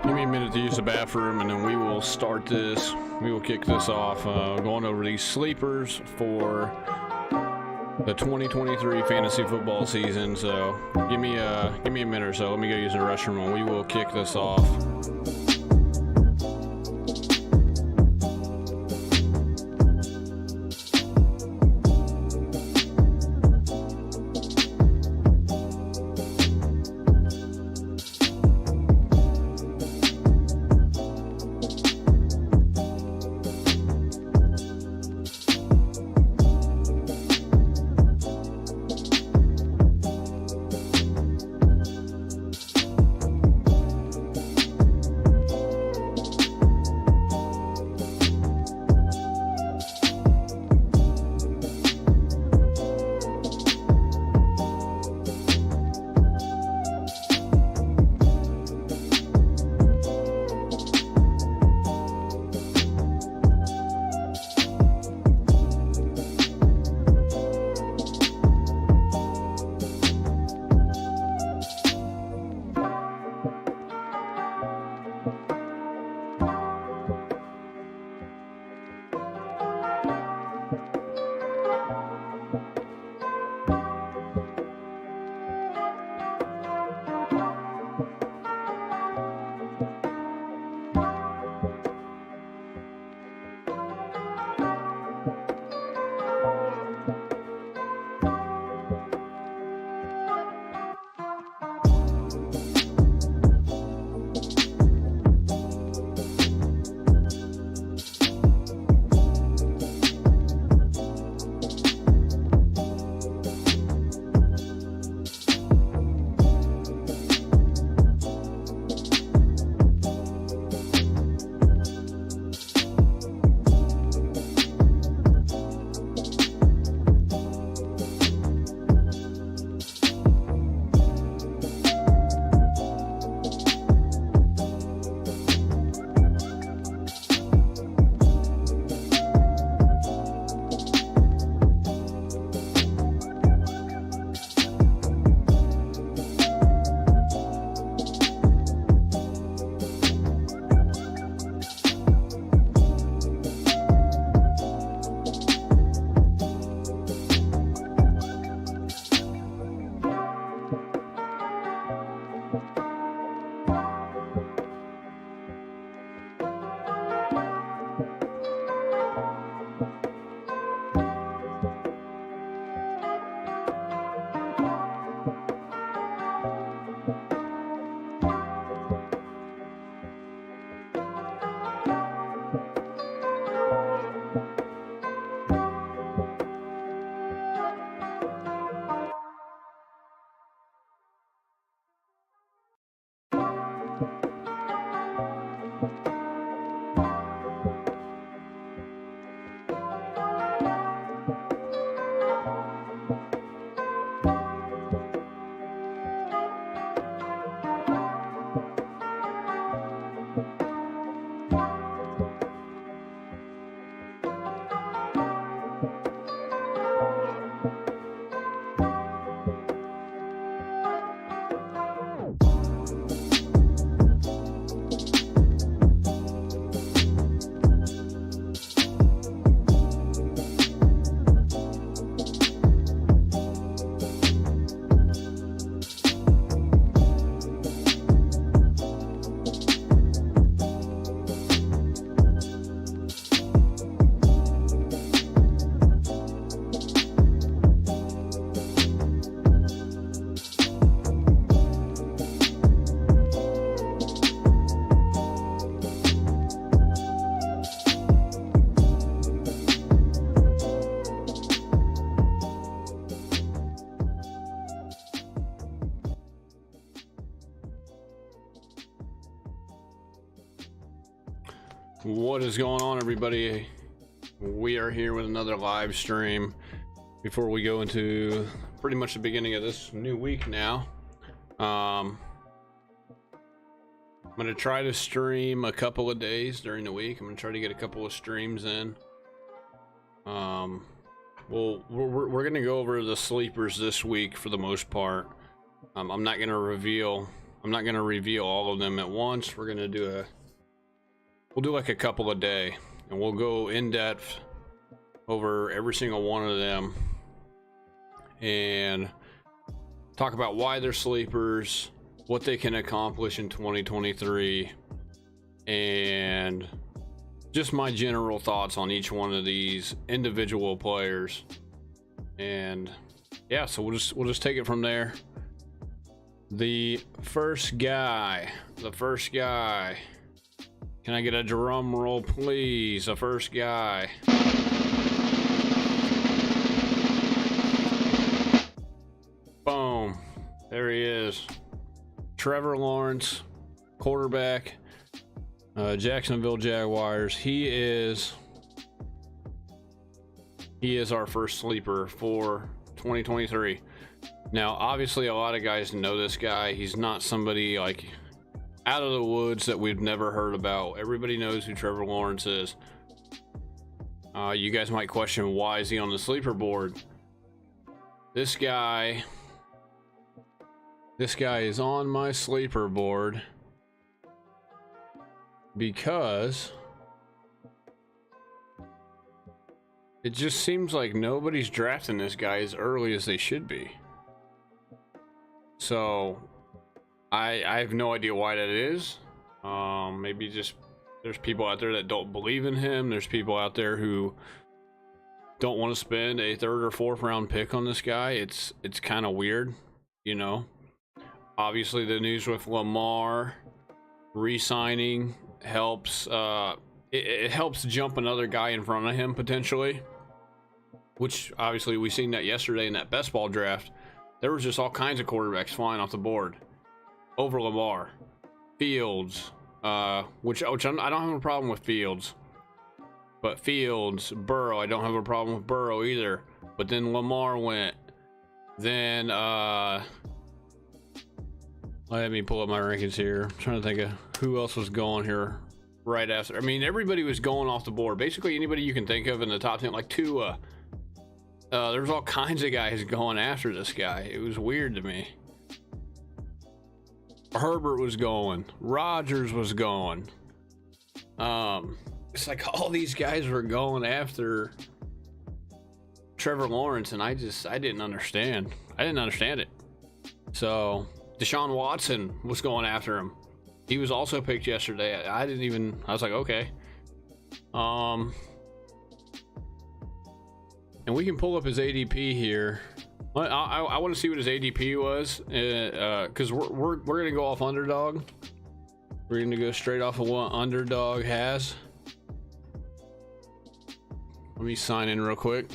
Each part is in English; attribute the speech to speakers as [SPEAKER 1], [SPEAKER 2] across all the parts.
[SPEAKER 1] Give me a minute to use the bathroom and then we will start this. We will kick this off, going over these sleepers for the 2023 fantasy football season. So give me a minute or so. Let me go use the restroom and we will kick this off. What is going on, everybody? We are here with another live stream before we go into pretty much the beginning of this new week now. I'm I'm gonna try to stream a couple of days during the week. I'm gonna try to get a couple of streams in. Well, we're gonna go over the sleepers this week for the most part. I'm not gonna reveal all of them at once. We're gonna do we'll do like a couple a day, and we'll go in depth over every single one of them and talk about why they're sleepers, what they can accomplish in 2023, and just my general thoughts on each one of these individual players. And yeah, so we'll just take it from there. The first guy, can I get a drum roll, please? The first guy. Boom. There he is. Trevor Lawrence, quarterback, Jacksonville Jaguars. He is our first sleeper for 2023. Now, obviously, a lot of guys know this guy. He's not somebody like out of the woods that we've never heard about. Everybody knows who Trevor Lawrence is. You guys might question, why is he on the sleeper board? This guy is on my sleeper board because it just seems like nobody's drafting this guy as early as they should be. So I have no idea why that is. Maybe just there's people out there that don't believe in him. There's people out there who don't want to spend a 3rd or 4th round pick on this guy. It's kind of weird, you know. Obviously, the news with Lamar re-signing helps. It helps jump another guy in front of him potentially, which obviously we seen that yesterday in that best ball draft. There was just all kinds of quarterbacks flying off the board over Lamar. Fields, which I don't have a problem with Fields, but Fields, Burrow, I don't have a problem with Burrow either. But then Lamar went. Then let me pull up my rankings here. I'm trying to think of who else was going here right after. I mean, everybody was going off the board. Basically, anybody you can think of in the top 10, like Tua. There's all kinds of guys going after this guy. It was weird to me. Herbert was going. Rodgers was going. It's like all these guys were going after Trevor Lawrence, and I didn't understand. I didn't understand it. So Deshaun Watson was going after him. He was also picked yesterday. I was like, okay. And we can pull up his ADP here. I want to see what his ADP was, because we're gonna go off Underdog. We're gonna go straight off of what Underdog has. Let me sign in real quick.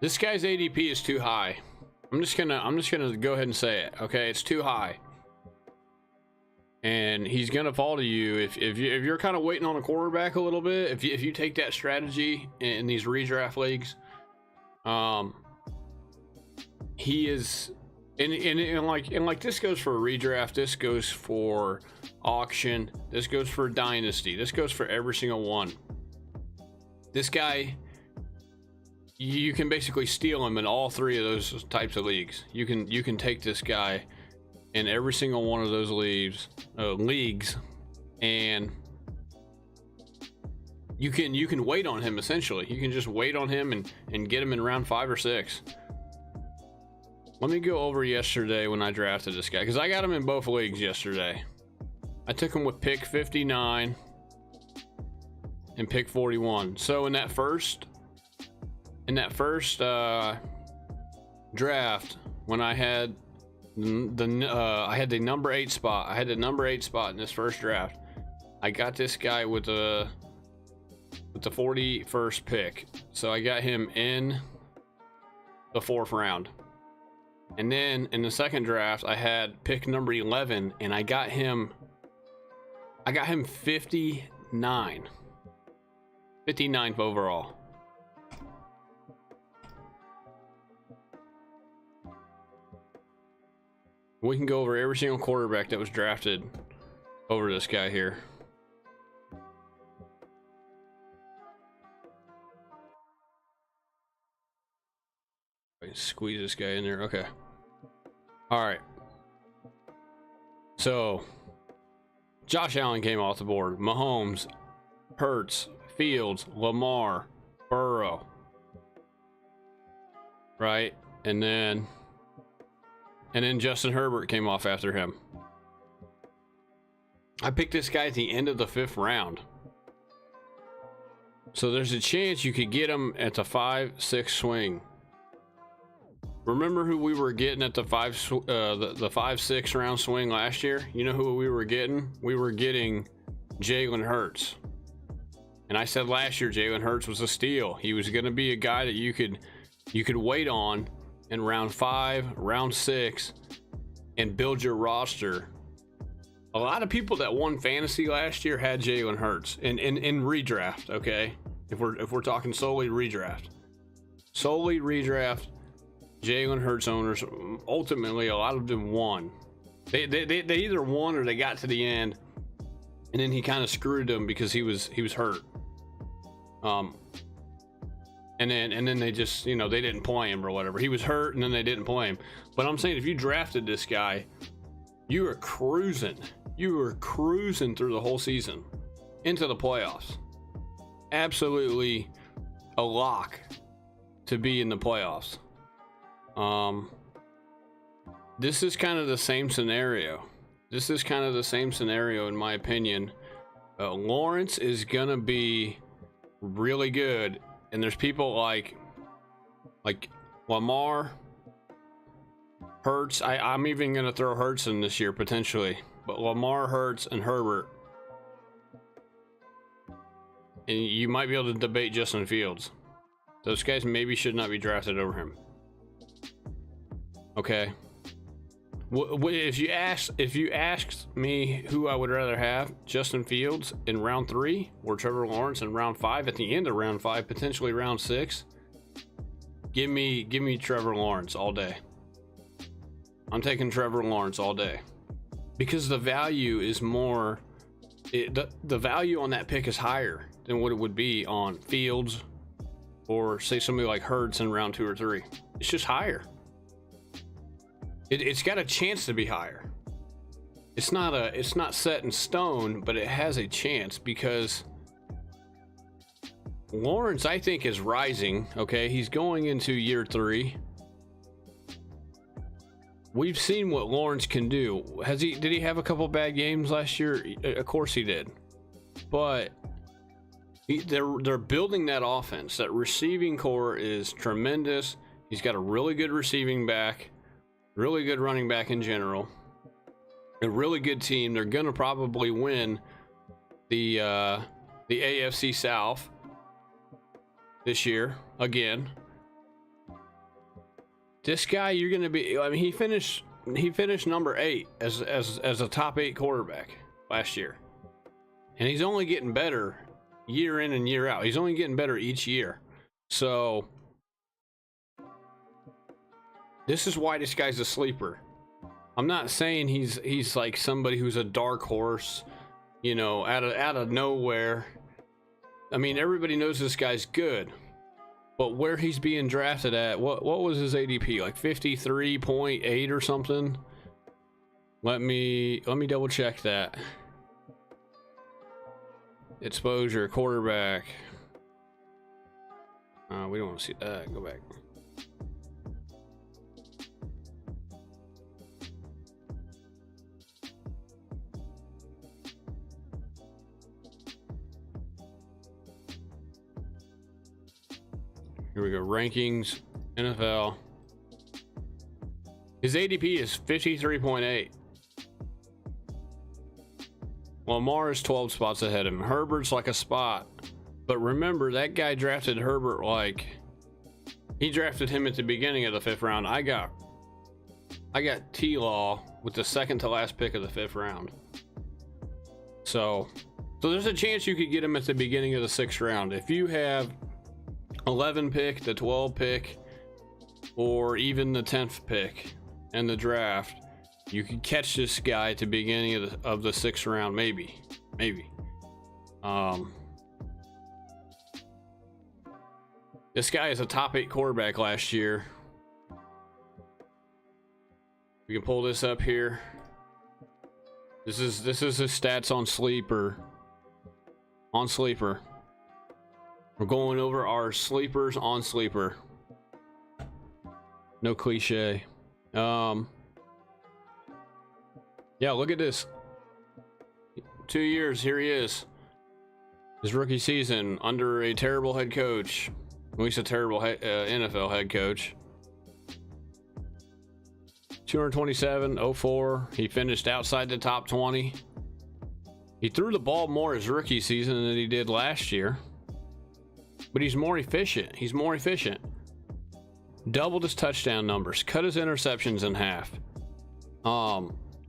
[SPEAKER 1] This guy's ADP is too high. I'm just gonna go ahead and say it. Okay, it's too high, and he's gonna fall to you if you're kind of waiting on a quarterback a little bit. If you take that strategy in these redraft leagues, he is, and like this goes for a redraft. This goes for auction. This goes for dynasty. This goes for every single one. This guy, you can basically steal him in all 3 of those types of leagues. You can take this guy in every single one of those leagues, and you can wait on him. Essentially, you can just wait on him and get him in round 5 or 6. Let me go over yesterday when I drafted this guy, because I got him in both leagues yesterday. I took him with pick 59 and pick 41. So in that first draft, when I had the number 8 spot, I had the number 8 spot in this first draft. I got this guy with the 41st pick, so I got him in the 4th round. And then in the second draft, I had pick number 11, and I got him I got him 59. 59th overall. We can go over every single quarterback that was drafted over this guy here. Squeeze this guy in there. Okay. All right. So, Josh Allen came off the board. Mahomes, Hurts, Fields, Lamar, Burrow. Right? And then Justin Herbert came off after him. I picked this guy at the end of the 5th round. So there's a chance you could get him at the 5-6 swing. Remember who we were getting at the 5-6 round swing last year? You know who we were getting? We were getting Jalen Hurts. And I said last year Jalen Hurts was a steal. He was going to be a guy that you could wait on in round 5, round 6, and build your roster. A lot of people that won fantasy last year had Jalen Hurts in redraft. Okay, if we're talking solely redraft, Jalen Hurts owners, ultimately a lot of them won. They either won or they got to the end, and then he kind of screwed them because he was hurt. And then they just, they didn't play him or whatever. He was hurt and then they didn't play him. But I'm saying if you drafted this guy, you were cruising. You were cruising through the whole season into the playoffs. Absolutely a lock to be in the playoffs. This is kind of the same scenario. In my opinion. Lawrence is gonna be really good, and there's people like Lamar, Hurts. I'm even gonna throw Hurts in this year potentially, but Lamar, Hurts, and Herbert, and you might be able to debate Justin Fields. Those guys maybe should not be drafted over him. Okay. If you asked me who I would rather have, Justin Fields in round 3 or Trevor Lawrence in round 5, at the end of round 5, potentially round 6, give me Trevor Lawrence all day. I'm taking Trevor Lawrence all day because the value is more. The value on that pick is higher than what it would be on Fields or say somebody like Hurts in round 2 or 3. It's just higher. It's got a chance to be higher. It's not set in stone, but it has a chance because Lawrence, I think, is rising. Okay, he's going into year 3. We've seen what Lawrence can do. Did he have a couple bad games last year? Of course he did. But they're building that offense. That receiving core is tremendous. He's got a really good receiving back. Really good running back in general. A really good team. They're gonna probably win the AFC South this year again. This guy, you're gonna be. I mean, he finished number 8 as a top 8 quarterback last year, and he's only getting better year in and year out. He's only getting better each year. So this is why this guy's a sleeper. I'm not saying he's like somebody who's a dark horse, out of nowhere. I mean, everybody knows this guy's good, but where he's being drafted at, what was his ADP? Like 53.8 or something? Let me double check that. Exposure, quarterback. We don't want to see that. Go back. Here we go. Rankings, NFL. His ADP is 53.8. Lamar is 12 spots ahead of him. Herbert's like a spot. But remember, that guy drafted Herbert he drafted him at the beginning of the 5th round. I got T-Law with the second to last pick of the 5th round. So there's a chance you could get him at the beginning of the 6th round. If you have 11 pick, the 12 pick, or even the 10th pick in the draft, you could catch this guy at the beginning of the 6th round, maybe. This guy is a top 8 quarterback last year. We can pull this up here. This is his stats on Sleeper. We're going over our sleepers on Sleeper. No cliche. Yeah, look at this. 2 years, here he is. His rookie season under a terrible head coach. At least a terrible NFL head coach. 227, 04. He finished outside the top 20. He threw the ball more his rookie season than he did last year. But he's more efficient. Doubled his touchdown numbers. Cut his interceptions in half.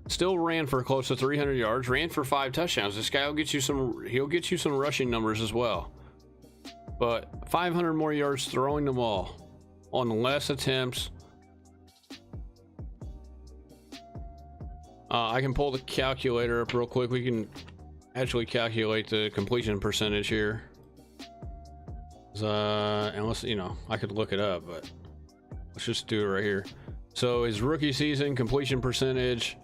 [SPEAKER 1] Still ran for close to 300 yards. Ran for 5 touchdowns. This guy will get you some. He'll get you some rushing numbers as well. But 500 more yards throwing the ball on less attempts. I can pull the calculator up real quick. We can actually calculate the completion percentage here. Unless, you know, I could look it up, but let's just do it right here. So his rookie season completion percentage.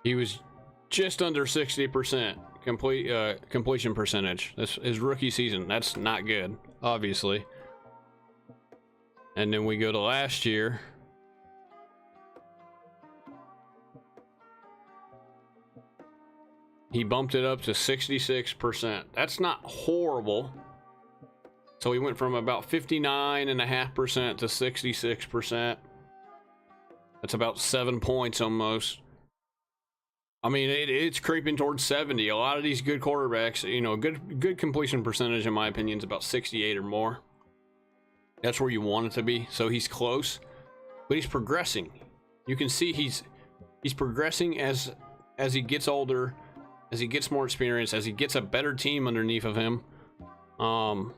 [SPEAKER 1] He was just under 60% completion percentage. That's his rookie season. That's not good, obviously. And then we go to last year. He bumped it up to 66%. That's not horrible. So he went from about 59.5% to 66%. That's about 7 points almost. I mean, it's creeping towards 70. A lot of these good quarterbacks, you know, good completion percentage, in my opinion, is about 68 or more. That's where you want it to be. So he's close, but he's progressing. You can see he's progressing as he gets older, as he gets more experience, as he gets a better team underneath of him. And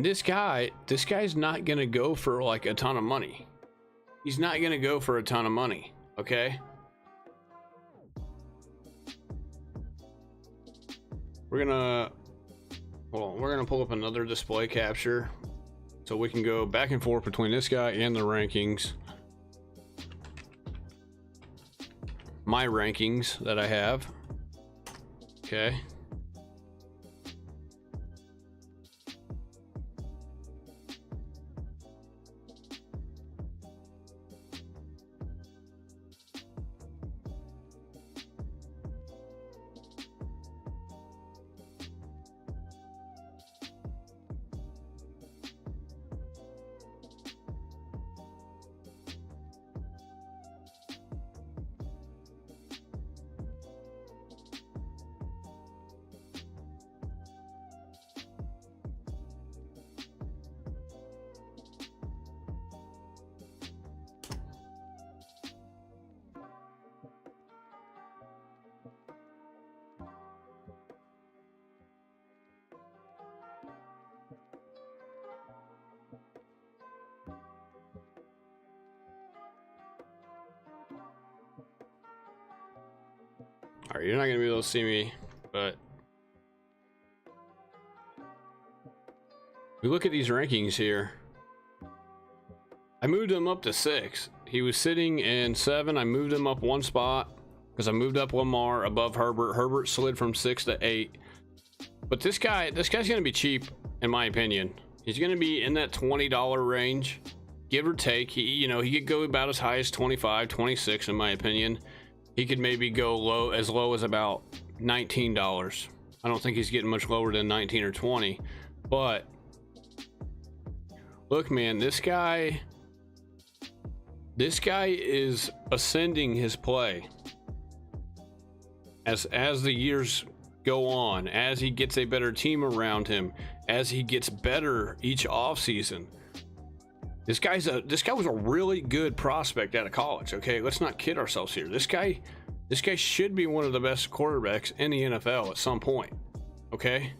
[SPEAKER 1] this guy's not gonna go for like a ton of money. He's not gonna go for a ton of money, okay? We're gonna pull up another display capture so we can go back and forth between this guy and the rankings. My rankings that I have. Okay. All right, you're not gonna be able to see me, but we look at these rankings here. I moved him up to 6. He was sitting in 7. I moved him up 1 spot because I moved up Lamar above Herbert. Herbert slid from 6 to 8. But this guy's gonna be cheap, in my opinion. He's gonna be in that $20 range, give or take. He could go about as high as 25, 26, in my opinion. He could maybe go as low as about $19. I don't think he's getting much lower than 19 or 20. But look, man, this guy is ascending his play as the years go on, as he gets a better team around him, as he gets better each offseason. This guy was a really good prospect out of college. Okay, let's not kid ourselves here. This guy should be one of the best quarterbacks in the NFL at some point. Okay,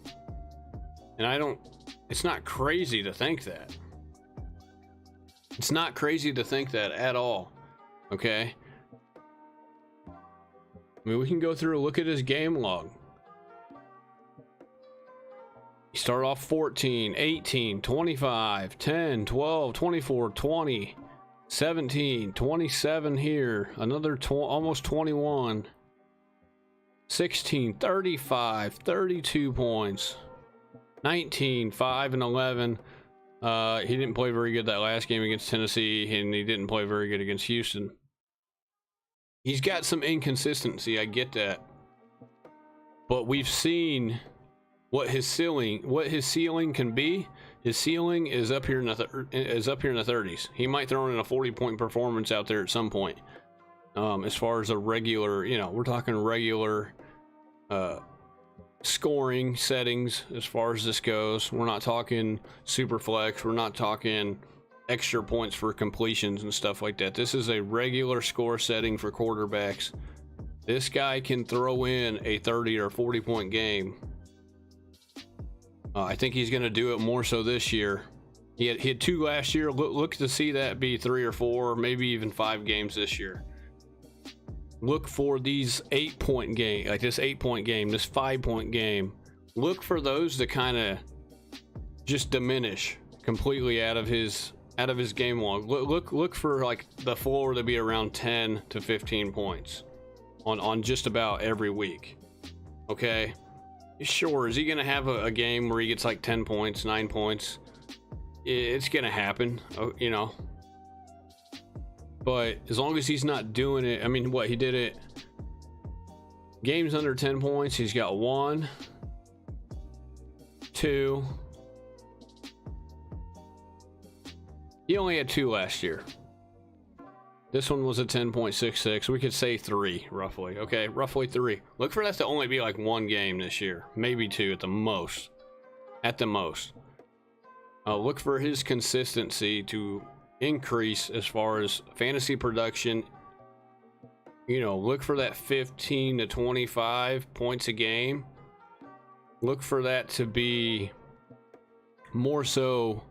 [SPEAKER 1] and it's not crazy to think that. It's not crazy to think that at all. Okay, I mean, we can go through a look at his game log. You start off 14, 18, 25, 10, 12, 24, 20, 17, 27 here, another almost 21, 16, 35, 32 points, 19, 5 and 11. He didn't play very good that last game against Tennessee, and he didn't play very good against Houston. He's got some inconsistency, I get that. But we've seen what his ceiling can be. His ceiling is up here in the 30s. He might throw in a 40-point performance out there at some point. As far as a regular, we're talking regular scoring settings as far as this goes. We're not talking super flex. We're not talking extra points for completions and stuff like that. This is a regular score setting for quarterbacks. This guy can throw in a 30 or 40 point game. I think he's going to do it more so this year. He had 2 last year. Look to see that be 3 or 4, maybe even 5 games this year. Look for these 8-point game, like this 8-point game, this 5-point game. Look for those to kind of just diminish completely out of his game log. Look for like the floor to be around 10 to 15 points on just about every week. Okay. Sure, is he going to have a game where he gets like 10 points, 9 points? It's going to happen, But as long as he's not doing it, I mean, he did it. Games under 10 points, he's got 1, 2. He only had 2 last year. This one was a 10.66. We could say 3, roughly. Okay, roughly 3. Look for that to only be like 1 game this year. Maybe 2 at the most. At the most. Look for his consistency to increase as far as fantasy production. Look for that 15 to 25 points a game. Look for that to be more so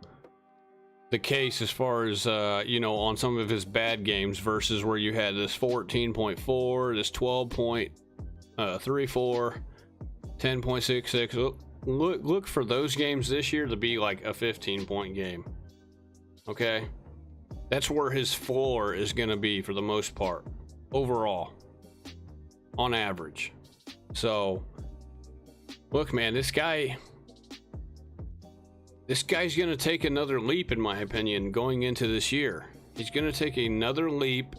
[SPEAKER 1] the case as far as on some of his bad games versus where you had this 14.4, this 12.34, 10.66. Look for those games this year to be like a 15-point game. Okay, that's where his floor is going to be for the most part overall on average. So look, man, this guy's going to take another leap, in my opinion, going into this year. He's going to take another leap.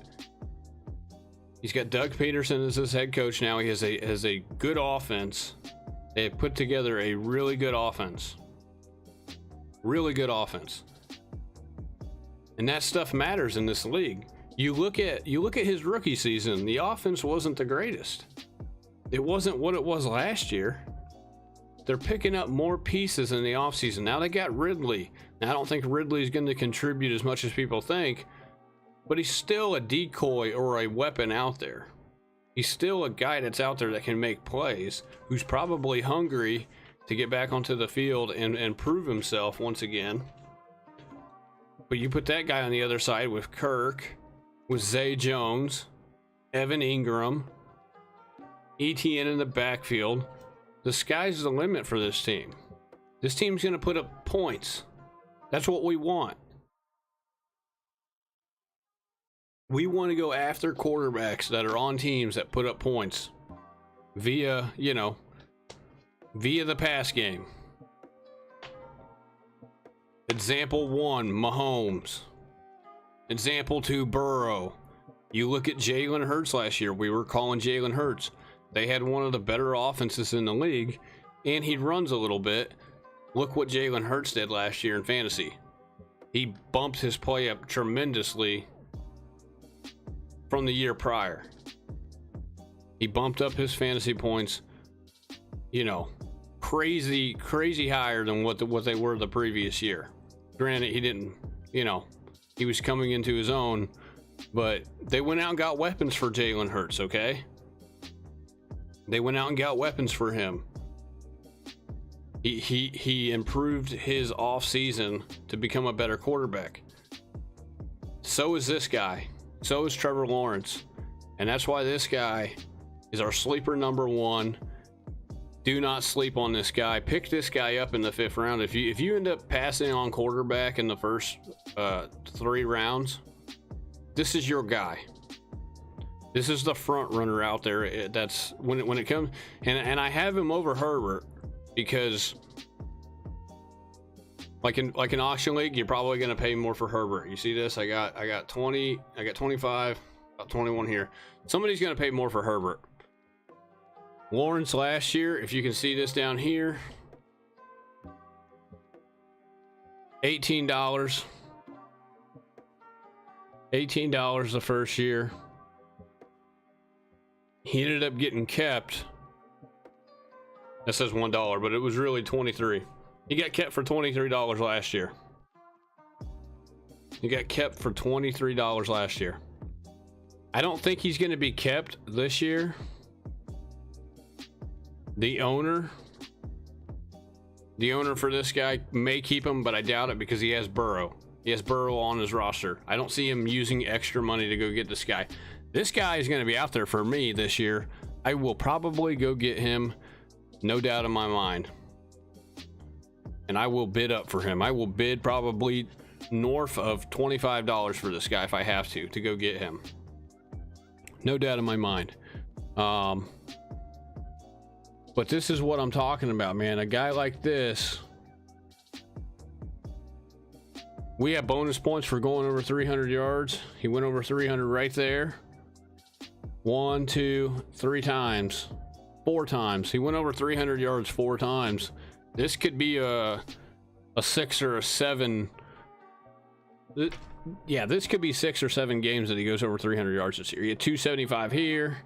[SPEAKER 1] He's got Doug Peterson as his head coach now. He has a good offense. They have put together a really good offense. Really good offense. And that stuff matters in this league. You look at his rookie season, the offense wasn't the greatest. It wasn't what it was last year. They're picking up more pieces in the offseason. Now they got Ridley. Now I don't think Ridley is going to contribute as much as people think, but he's still a decoy or a weapon out there. He's still a guy that's out there that can make plays, who's probably hungry to get back onto the field and prove himself once again. But you put that guy on the other side with Kirk, with Zay Jones, Evan Ingram, ETN in the backfield. The sky's the limit for this team. This team's going to put up points. That's what we want. We want to go after quarterbacks that are on teams that put up points via the pass game. Example 1, Mahomes. Example 2, Burrow. You look at Jalen Hurts last year. We were calling Jalen Hurts. They had one of the better offenses in the league, and he runs a little bit. Look what Jalen Hurts did last year in fantasy. He bumped his play up tremendously from the year prior. He bumped up his fantasy points, crazy higher than what they were the previous year. Granted, he didn't, he was coming into his own, but they went out and got weapons for Jalen Hurts, okay? They went out and got weapons for him. He improved his offseason to become a better quarterback. So is this guy. So is Trevor Lawrence. And that's why this guy is our sleeper number one. Do not sleep on this guy. Pick this guy up in the 5th round. If you end up passing on quarterback in the first 3 rounds, this is your guy. This is the front runner out there. That's when it comes, and I have him over Herbert because, like in auction league, you're probably going to pay more for Herbert. You see this? I got 20, I got 25, about 21 here. Somebody's going to pay more for Herbert. Lawrence last year, if you can see this down here, $18. $18 the first year. He ended up getting kept. That says $1, but it was really $23. He got kept for $23 last year. He got kept for $23 last year. I don't think he's going to be kept this year. The owner for this guy may keep him, but I doubt it because he has Burrow. He has Burrow on his roster. I don't see him using extra money to go get this guy. This guy is going to be out there for me this year. I will probably go get him, no doubt in my mind. And I will bid up for him. I will bid probably north of $25 for this guy if I have to go get him. No doubt in my mind. But this is what I'm talking about, man. A guy like this, we have bonus points for going over 300 yards. He went over 300 right there. 1, 2, 3 times, 4 times. He went over 300 yards 4 times. This could be a 6 or a 7. Yeah, this could be 6 or 7 games that he goes over 300 yards this year. He had 275 here,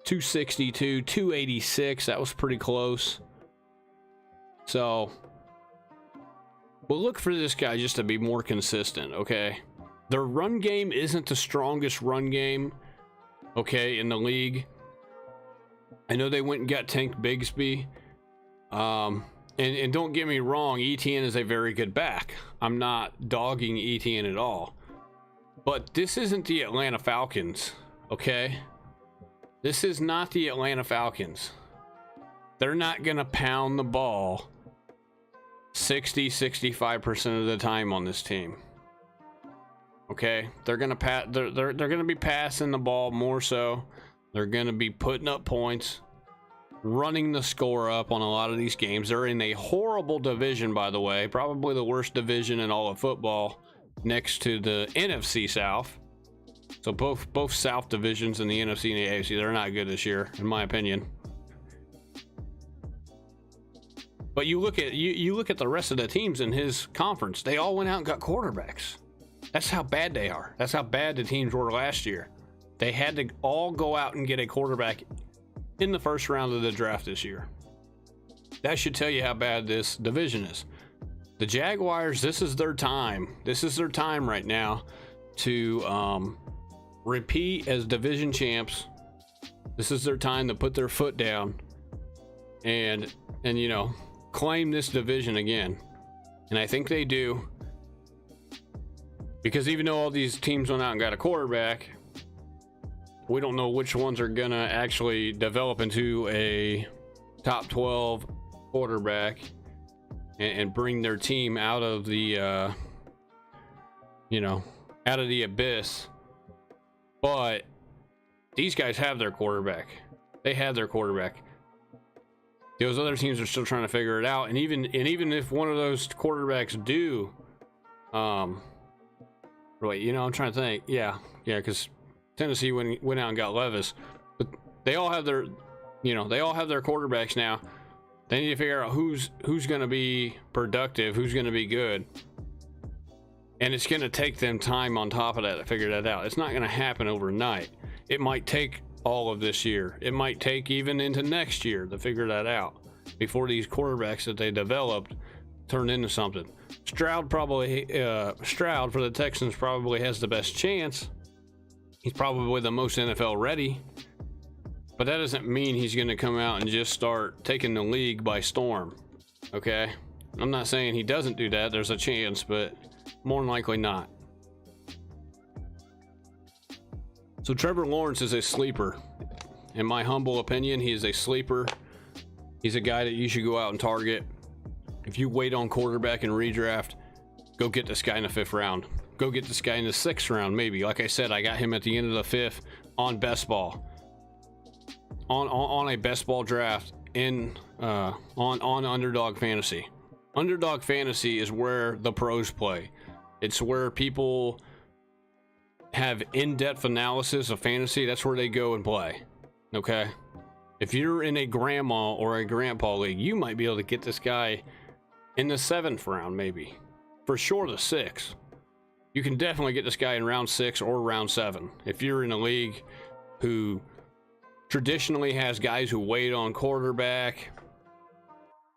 [SPEAKER 1] 262, 286. That was pretty close. So, we'll look for this guy just to be more consistent, okay? Their run game isn't the strongest run game, okay, in the league. I know they went and got Tank Bigsby. And don't get me wrong, ETN is a very good back. I'm not dogging ETN at all. But this isn't the Atlanta Falcons, okay? This is not the Atlanta Falcons. They're not going to pound the ball 65% of the time on this team. Okay? They're going to they're going to be passing the ball more so. They're going to be putting up points, running the score up on a lot of these games. They're in a horrible division, by the way, probably the worst division in all of football, next to the NFC South. So both South divisions in the NFC and the AFC, they're not good this year, in my opinion. But you look at the rest of the teams in his conference. They all went out and got quarterbacks. That's how bad they are. That's how bad the teams were last year. They had to all go out and get a quarterback in the first round of the draft this year. That should tell you how bad this division is. The Jaguars, this is their time. This is their time right now to repeat as division champs. This is their time to put their foot down and you know, claim this division again. And I think they do, because even though all these teams went out and got a quarterback, we don't know which ones are gonna actually develop into a top 12 quarterback and bring their team out of the you know, out of the abyss. But these guys have their quarterback. They have their quarterback. Those other teams are still trying to figure it out. And even if one of those quarterbacks do, wait, you know, I'm trying to think. Yeah, because Tennessee went out and got Levis, but they all have their, you know, they all have their quarterbacks now. They need to figure out who's going to be productive, who's going to be good. And it's going to take them time on top of that to figure that out. It's not going to happen overnight. It might take all of this year. It might take even into next year to figure that out before these quarterbacks that they developed turn into something. Stroud for the Texans probably has the best chance. He's probably the most NFL ready, but that doesn't mean he's going to come out and just start taking the league by storm. Okay, I'm not saying he doesn't do that. There's a chance, but more than likely not. So Trevor Lawrence is a sleeper. In my humble opinion, he is a sleeper. He's a guy that you should go out and target. If you wait on quarterback and redraft, go get this guy in the 5th round. Go get this guy in the 6th round, maybe. Like I said, I got him at the end of the 5th on best ball. On a best ball draft on Underdog Fantasy. Underdog Fantasy is where the pros play. It's where people have in-depth analysis of fantasy. That's where they go and play. Okay? If you're in a grandma or a grandpa league, you might be able to get this guy in the 7th round, maybe. For sure, the 6th. You can definitely get this guy in round 6 or round 7. If you're in a league who traditionally has guys who wait on quarterback,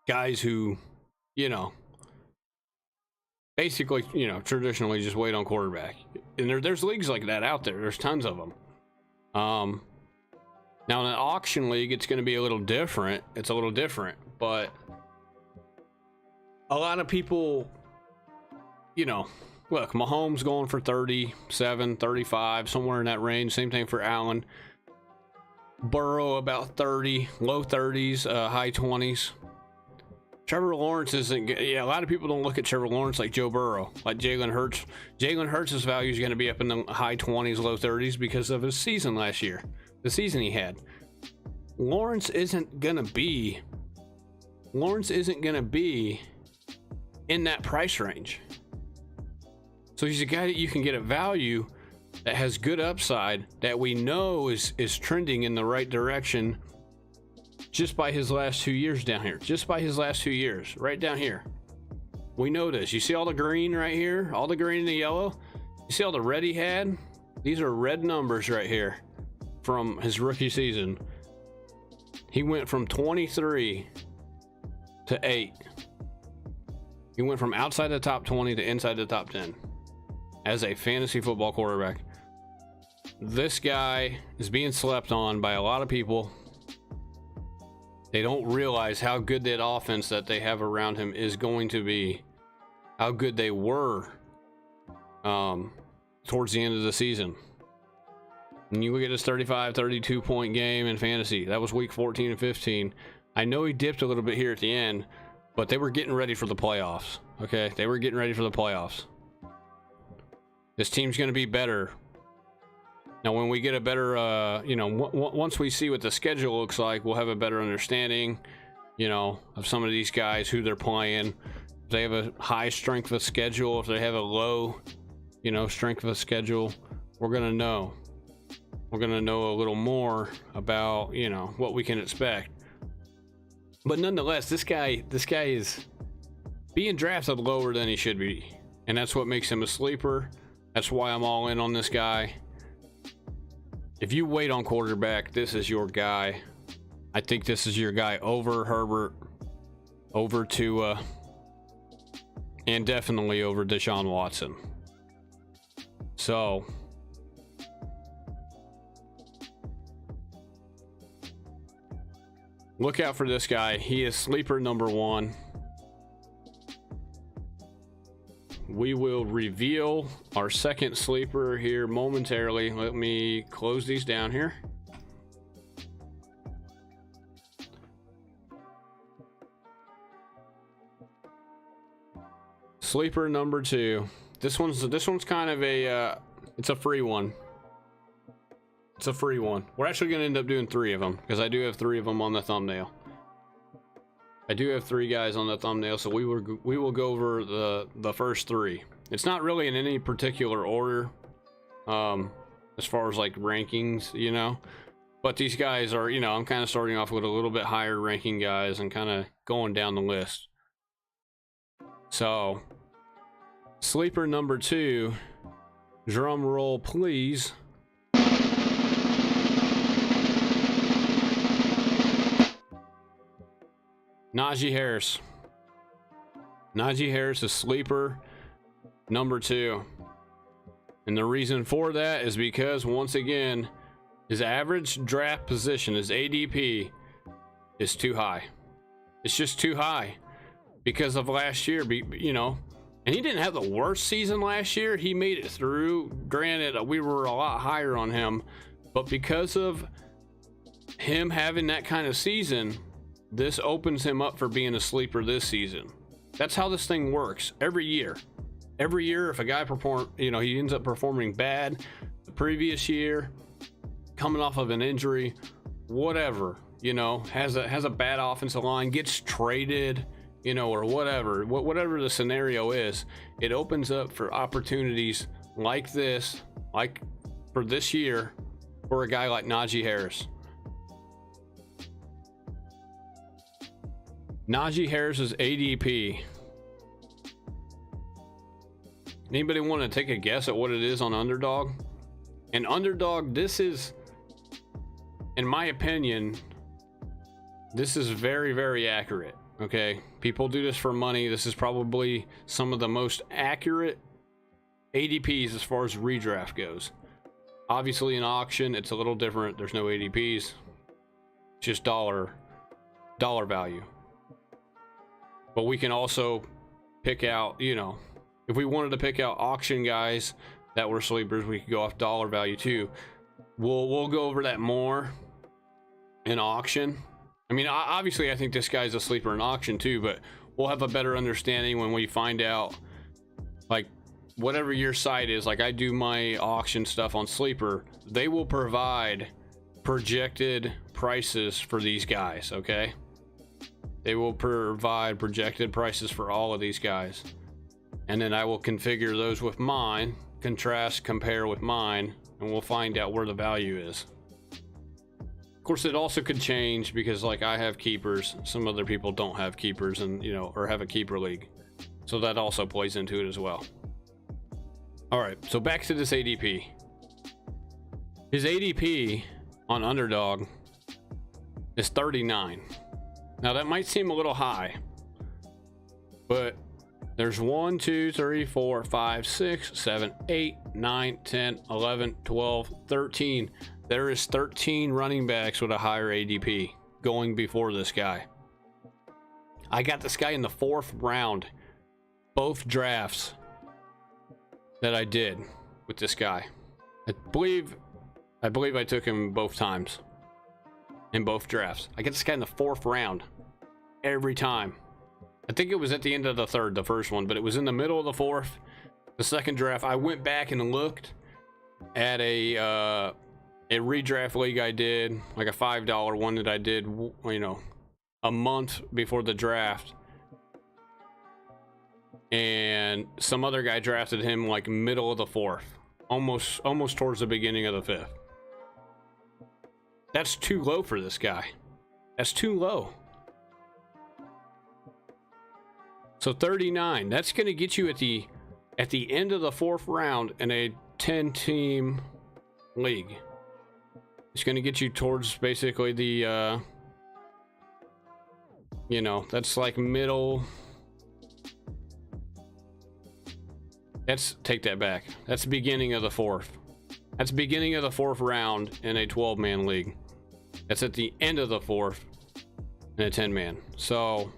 [SPEAKER 1] guys who, basically, traditionally just wait on quarterback. And there's leagues like that out there. There's tons of them. Now in an auction league, it's going to be a little different. It's a little different, but a lot of people, look, Mahomes going for 37, 35, somewhere in that range. Same thing for Allen. Burrow about 30, low 30s, high 20s. Trevor Lawrence isn't good. Yeah, a lot of people don't look at Trevor Lawrence like Joe Burrow, like Jalen Hurts. Jalen Hurts' value is going to be up in the high 20s, low 30s because of his season last year, the season he had. Lawrence isn't going to be in that price range. So he's a guy that you can get at value that has good upside, that we know is trending in the right direction just by his last 2 years down here. Just by his last 2 years, right down here. We know this. You see all the green right here? All the green and the yellow? You see all the red he had? These are red numbers right here from his rookie season. He went from 23 to 8. He went from outside the top 20 to inside the top 10 as a fantasy football quarterback. This guy is being slept on by a lot of people. They don't realize how good that offense that they have around him is going to be, how good they were towards the end of the season. And you look at his 35, 32 point game in fantasy. That was week 14 and 15. I know he dipped a little bit here at the end, but they were getting ready for the playoffs. Okay, they were getting ready for the playoffs. This team's going to be better. Now, when we get a better, once we see what the schedule looks like, we'll have a better understanding, of some of these guys, who they're playing. If they have a high strength of schedule, if they have a low, strength of schedule, we're going to know. We're going to know a little more about, what we can expect. But nonetheless, this guy is being drafted lower than he should be. And that's what makes him a sleeper. That's why I'm all in on this guy. If you wait on quarterback, this is your guy. I think this is your guy over Herbert, over Tua, and definitely over Deshaun Watson. So, look out for this guy. He is sleeper number 1. We will reveal our second sleeper here momentarily. Let me close these down here. Sleeper number 2. This one's kind of a it's a free one. It's a free one. We're actually going to end up doing 3 of them because I do have 3 of them on the thumbnail. I do have 3 guys on the thumbnail, so we will go over the first 3. It's not really in any particular order, as far as like rankings, But these guys are, I'm kind of starting off with a little bit higher ranking guys and kind of going down the list. So, sleeper number 2, drum roll, please. Najee Harris. Najee Harris is sleeper number 2. And the reason for that is because, once again, his average draft position, his ADP, is too high. It's just too high because of last year, you know. And he didn't have the worst season last year. He made it through. Granted, we were a lot higher on him. But because of him having that kind of season, this opens him up for being a sleeper this season. That's how this thing works every year. Every year, if a guy he ends up performing bad the previous year, coming off of an injury, whatever, has a bad offensive line, gets traded, or whatever the scenario is, it opens up for opportunities like this, like for this year, for a guy like Najee Harris. Najee Harris's ADP. Anybody want to take a guess at what it is on Underdog? And Underdog, this is, in my opinion, this is very, very accurate. Okay, people do this for money. This is probably some of the most accurate ADPs as far as redraft goes. Obviously, in auction, it's a little different. There's no ADPs, just dollar value. But we can also pick out, if we wanted to pick out auction guys that were sleepers, we could go off dollar value too. We'll go over that more in auction. I mean, obviously, I think this guy's a sleeper in auction too, but we'll have a better understanding when we find out, like, whatever your site is. Like, I do my auction stuff on Sleeper. They will provide projected prices for these guys, okay? They will provide projected prices for all of these guys. And then I will configure those with mine, compare with mine, and we'll find out where the value is. Of course, it also could change because, like, I have keepers. Some other people don't have keepers, and or have a keeper league. So that also plays into it as well. All right, so back to this ADP. His ADP on Underdog is 39. Now, that might seem a little high, but there's 1, 2, 3, 4, 5, 6, 7, 8, 9, 10, 11, 12, 13. There is 13 running backs with a higher ADP going before this guy. I got this guy in the 4th round, both drafts that I did with this guy. I believe I took him both times in both drafts. I get this guy in the 4th round every time. I think it was at the end of the 3rd, the first one, but it was in the middle of the 4th. The 2nd draft, I went back and looked at a redraft league I did, like a $5 one that I did, a month before the draft. And some other guy drafted him like middle of the 4th, almost towards the beginning of the 5th. That's too low for this guy. That's too low. So 39, that's going to get you at the end of the 4th round in a 10-team league. It's going to get you towards basically the that's like middle. Take that back. That's the beginning of the 4th. That's the beginning of the 4th round in a 12-man league. That's at the end of the 4th in a 10-man. So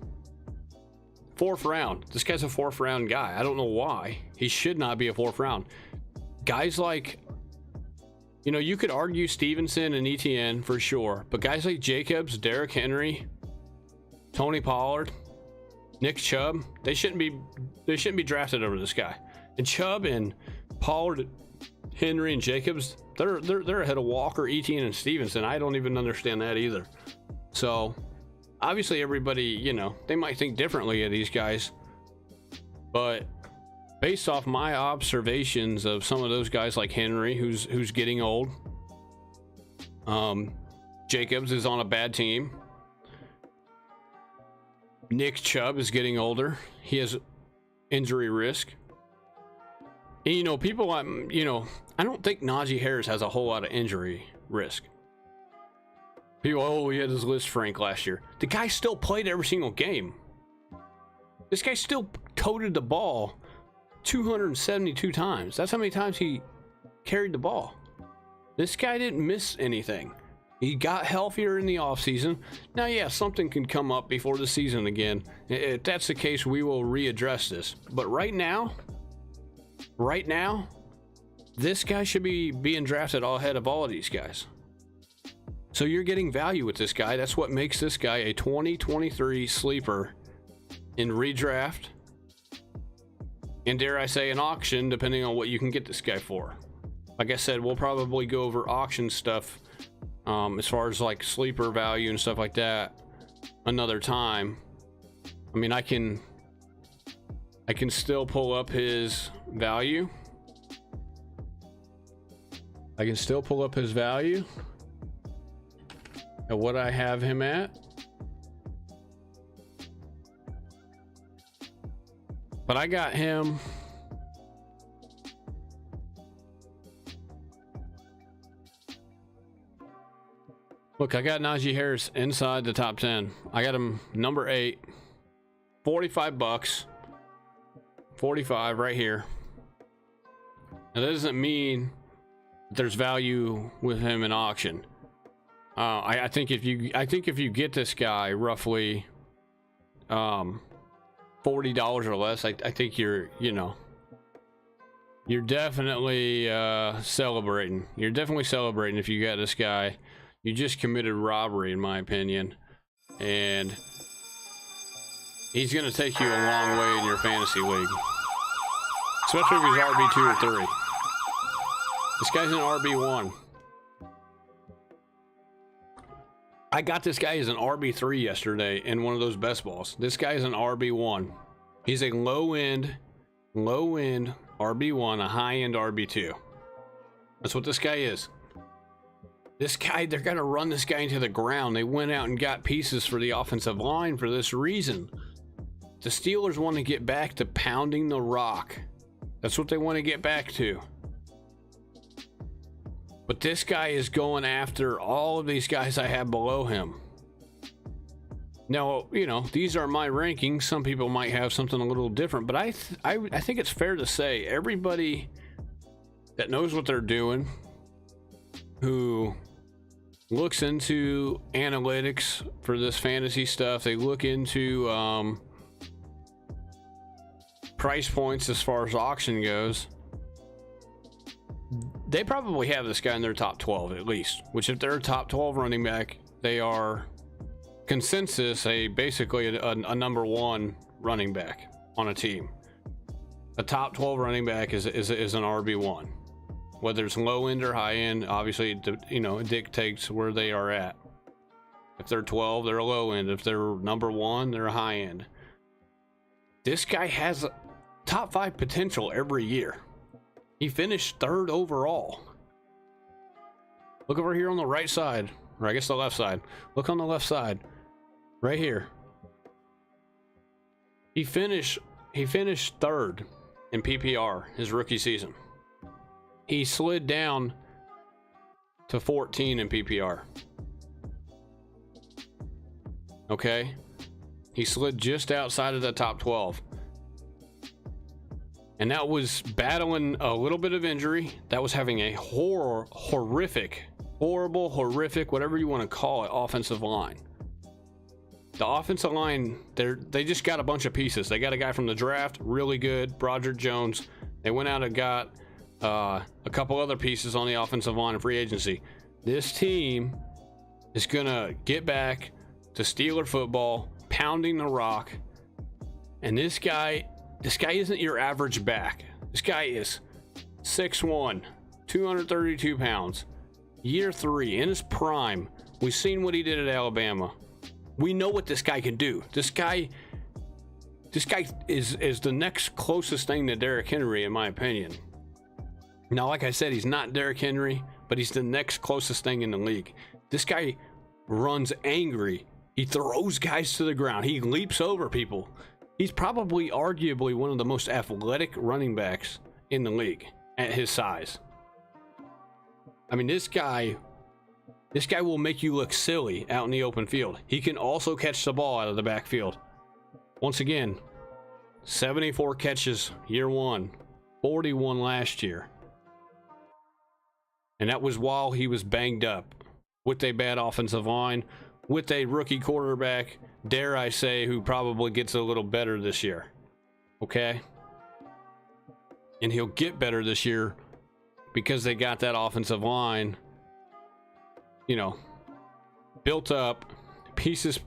[SPEAKER 1] 4th round. This guy's a 4th round guy. I don't know why. He should not be a 4th round. Guys like, you could argue Stevenson and ETN for sure, but guys like Jacobs, Derrick Henry, Tony Pollard, Nick Chubb, they shouldn't be drafted over this guy. And Chubb and Pollard, Henry and Jacobs, they're ahead of Walker, Etienne, and Stevenson. I don't even understand that either. So obviously everybody, they might think differently of these guys, but based off my observations of some of those guys like Henry, who's getting old, Jacobs is on a bad team, Nick Chubb is getting older, he has injury risk. And, people, I don't think Najee Harris has a whole lot of injury risk. People, he had his list Frank last year. The guy still played every single game. This guy still, toted the ball 272 times. That's how many times he carried the ball. This guy didn't miss anything. He got healthier in the offseason. Now, yeah, something can come up before the season again. If that's the case, we will readdress this. But right now, this guy should be being drafted all ahead of all of these guys. So you're getting value with this guy. That's what makes this guy a 2023 sleeper in redraft. And dare I say an auction, depending on what you can get this guy for. Like I said, we'll probably go over auction stuff as far as like sleeper value and stuff like that another time. I mean, I can still pull up his value. I can still pull up his value at what I have him at. But I got him. Look, I got Najee Harris inside the top 10. I got him number 8, 45 bucks, 45 right here. Now, that doesn't mean there's value with him in auction. I think if you get this guy roughly $40 or less, I think you're definitely celebrating. You're definitely celebrating if you got this guy. You just committed robbery, in my opinion, and he's going to take you a long way in your fantasy league, especially if he's RB2 or 3. This guy's an RB1. I got this guy as an RB3 yesterday in one of those best balls. This guy is an RB1. He's a low-end RB1, a high-end RB2. That's what this guy is. This guy, they're going to run this guy into the ground. They went out and got pieces for the offensive line for this reason. The Steelers want to get back to pounding the rock. That's what they want to get back to. But this guy is going after all of these guys I have below him. Now, these are my rankings. Some people might have something a little different, but I think it's fair to say everybody that knows what they're doing, who looks into analytics for this fantasy stuff, they look into price points as far as auction goes, they probably have this guy in their top 12 at least, which if they're a top 12 running back, they are consensus basically a number 1 running back on a team. A top 12 running back is an RB1. Whether it's low end or high end, obviously, it dictates where they are at. If they're 12, they're a low end. If they're number 1, they're a high end. This guy has top 5 potential every year. He finished 3rd overall. Look over here on the right side, or I guess the left side. Look on the left side, right here. He finished 3rd in PPR his rookie season. He slid down to 14 in PPR. Okay? He slid just outside of the top 12. And that was battling a little bit of injury. That was having a horrific, whatever you want to call it, offensive line. The offensive line, they just got a bunch of pieces. They got a guy from the draft, really good, Broderick Jones. They went out and got a couple other pieces on the offensive line in free agency. This team is gonna get back to Steeler football, pounding the rock. And this guy isn't your average back. This guy is 6'1", 232 pounds, year 3 in his prime. We've seen what he did at Alabama. We know what this guy can do. This guy is the next closest thing to Derrick Henry, in my opinion. Now, like I said, he's not Derrick Henry, but he's the next closest thing in the league. This guy runs angry. He throws guys to the ground. He leaps over people. He's probably, arguably, one of the most athletic running backs in the league at his size. I mean, this guy will make you look silly out in the open field. He can also catch the ball out of the backfield. Once again, 74 catches year one, 41 last year. And that was while he was banged up with a bad offensive line, with a rookie quarterback, dare I say, who probably gets a little better this year. Okay? And he'll get better this year because they got that offensive line, you know, built up, pieces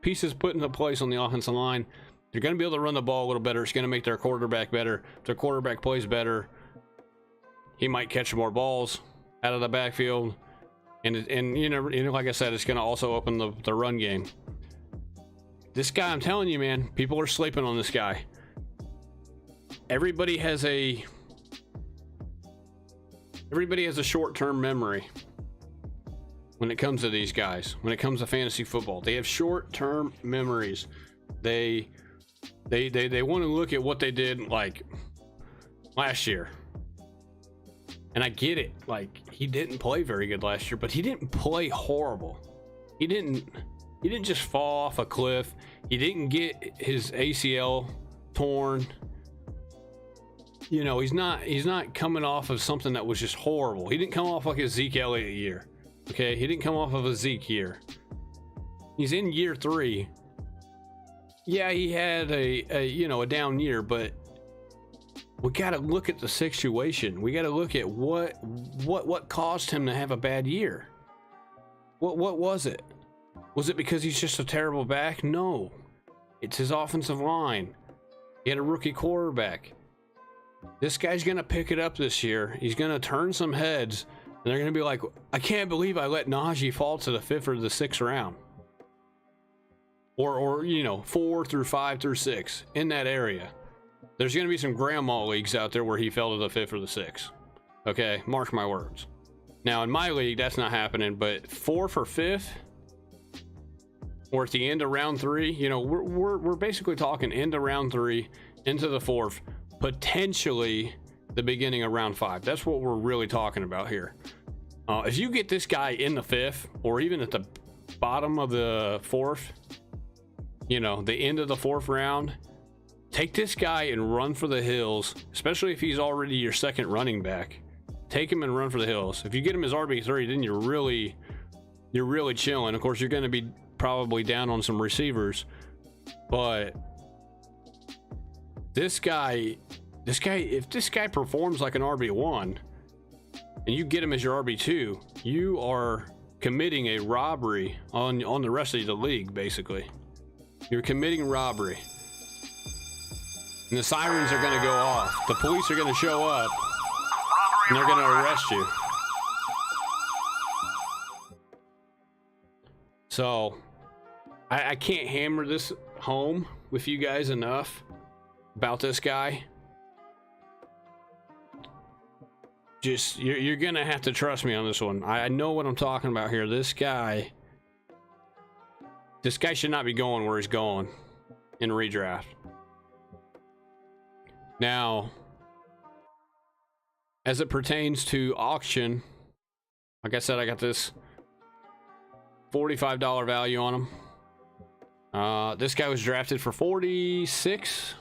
[SPEAKER 1] put into place on the offensive line. They're going to be able to run the ball a little better. It's going to make their quarterback better. If their quarterback plays better, he might catch more balls out of the backfield. And you know, like I said, it's going to also open the run game. This guy, I'm telling you, man, people are sleeping on this guy. Everybody has a short-term memory when it comes to these guys. When it comes to fantasy football, they have short-term memories. They want to look at what they did like last year. And I get it. Like, he didn't play very good last year, but he didn't play horrible. He didn't just fall off a cliff. He didn't get his ACL torn. You know, he's not coming off of something that was just horrible. He didn't come off like a Zeke Elliott year. Okay, he didn't come off of a Zeke year. He's in year 3. Yeah, he had a down year, but we got to look at the situation. We got to look at what caused him to have a bad year. What was it? Was it because he's just a terrible back? No. It's his offensive line. He had a rookie quarterback. This guy's going to pick it up this year. He's going to turn some heads, and they're going to be like, I can't believe I let Najee fall to the 5th or the 6th round. Or 4 through 5 through 6, in that area. There's going to be some grandma leagues out there where he fell to the 5th or the 6th. Okay, mark my words. Now, in my league, that's not happening, but 4th or 5th, or at the end of round 3, you know, we're basically talking end of round 3, into the 4th, potentially the beginning of round 5. That's what we're really talking about here. If you get this guy in the 5th, or even at the bottom of the 4th, you know, the end of the 4th round, take this guy and run for the hills, especially if he's already your second running back. Take him and run for the hills. If you get him as RB3, then you're really chilling. Of course, you're going to be probably down on some receivers, but this guy, if this guy performs like an RB1 and you get him as your RB2, you are committing a robbery on the rest of the league. Basically, you're committing robbery. And the sirens are going to go off. The police are going to show up, and they're going to arrest you. So, I can't hammer this home with you guys enough about this guy. Just, you're going to have to trust me on this one. I know what I'm talking about here. This guy should not be going where he's going in redraft. Now, as it pertains to auction, like I said, I got this $45 value on him. This guy was drafted for 46,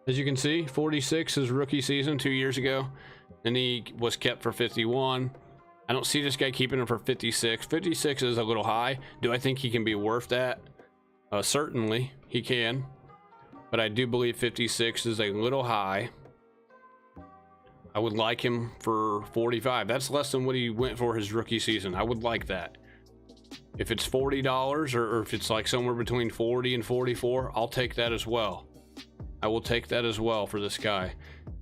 [SPEAKER 1] as you can see, 46 his rookie season 2 years ago, and he was kept for 51. I don't see this guy keeping him for 56. 56 is a little high. Do I think he can be worth that? Certainly, he can. But I do believe 56 is a little high. I would like him for 45. That's less than what he went for his rookie season. I would like that. If it's $40 or if it's like somewhere between 40 and 44, I'll take that as well. I will take that as well for this guy.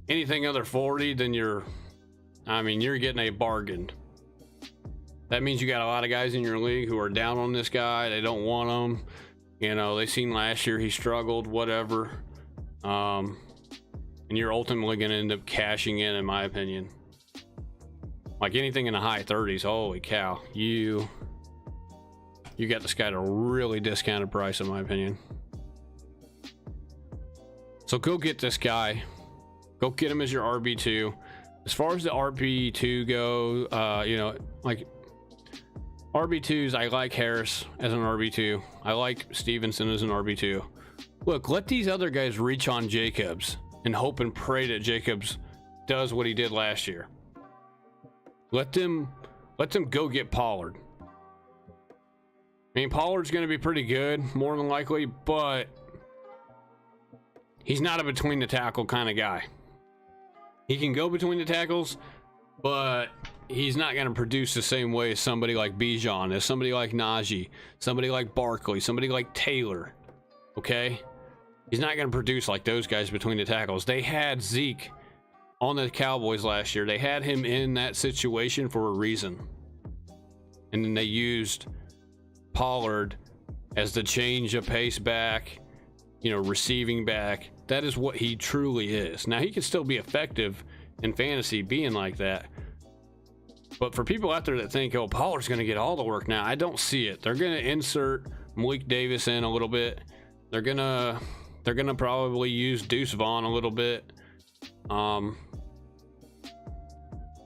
[SPEAKER 1] Anything under 40, then you're getting a bargain. That means you got a lot of guys in your league who are down on this guy. They don't want him. You know, they seen last year he struggled, whatever. And you're ultimately going to end up cashing in my opinion. Like anything in the high 30s, holy cow. You got this guy at a really discounted price, in my opinion. So go get this guy. Go get him as your RB2. As far as the RB2 go, you know, like RB2s, I like Harris as an RB2. I like Stevenson as an RB2. Look, let these other guys reach on Jacobs and hope and pray that Jacobs does what he did last year. Let them go get Pollard. I mean, Pollard's going to be pretty good, more than likely, but he's not a between the tackle kind of guy. He can go between the tackles, but he's not going to produce the same way as somebody like Bijan, as somebody like Najee, somebody like Barkley, somebody like Taylor. Okay? He's not going to produce like those guys between the tackles. They had Zeke on the Cowboys last year. They had him in that situation for a reason. And then they used Pollard as the change of pace back, you know, receiving back. That is what he truly is. Now, he can still be effective in fantasy being like that. But for people out there that think, oh, Pollard's going to get all the work now, I don't see it. They're going to insert Malik Davis in a little bit. They're going to probably use Deuce Vaughn a little bit.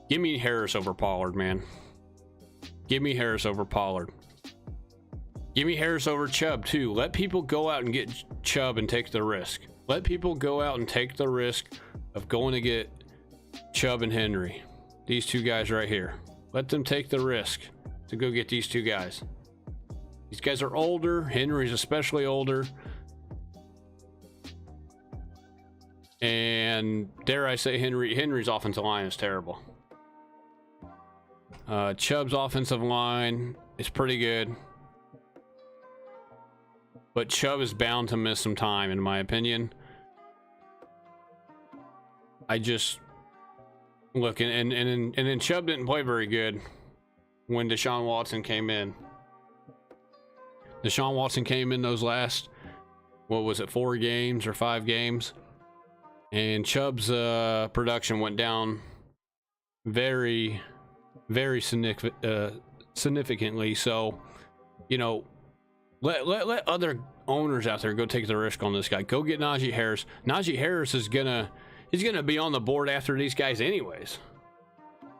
[SPEAKER 1] Give me Harris over Pollard, man. Give me Harris over Pollard. Give me Harris over Chubb, too. Let people go out and get Chubb and take the risk. Let people go out and take the risk of going to get Chubb and Henry. These two guys right here. Let them take the risk to go get these two guys. These guys are older. Henry's especially older. And dare I say, Henry's offensive line is terrible. Chubb's offensive line is pretty good. But Chubb is bound to miss some time, in my opinion. I just look, and then Chubb didn't play very good when Deshaun Watson came in. Deshaun Watson came in those last, what was it, 4 games or 5 games, and Chubb's production went down very, very significantly. So, you know, let other owners out there go take the risk on this guy. Go get Najee Harris. Najee Harris he's gonna be on the board after these guys anyways.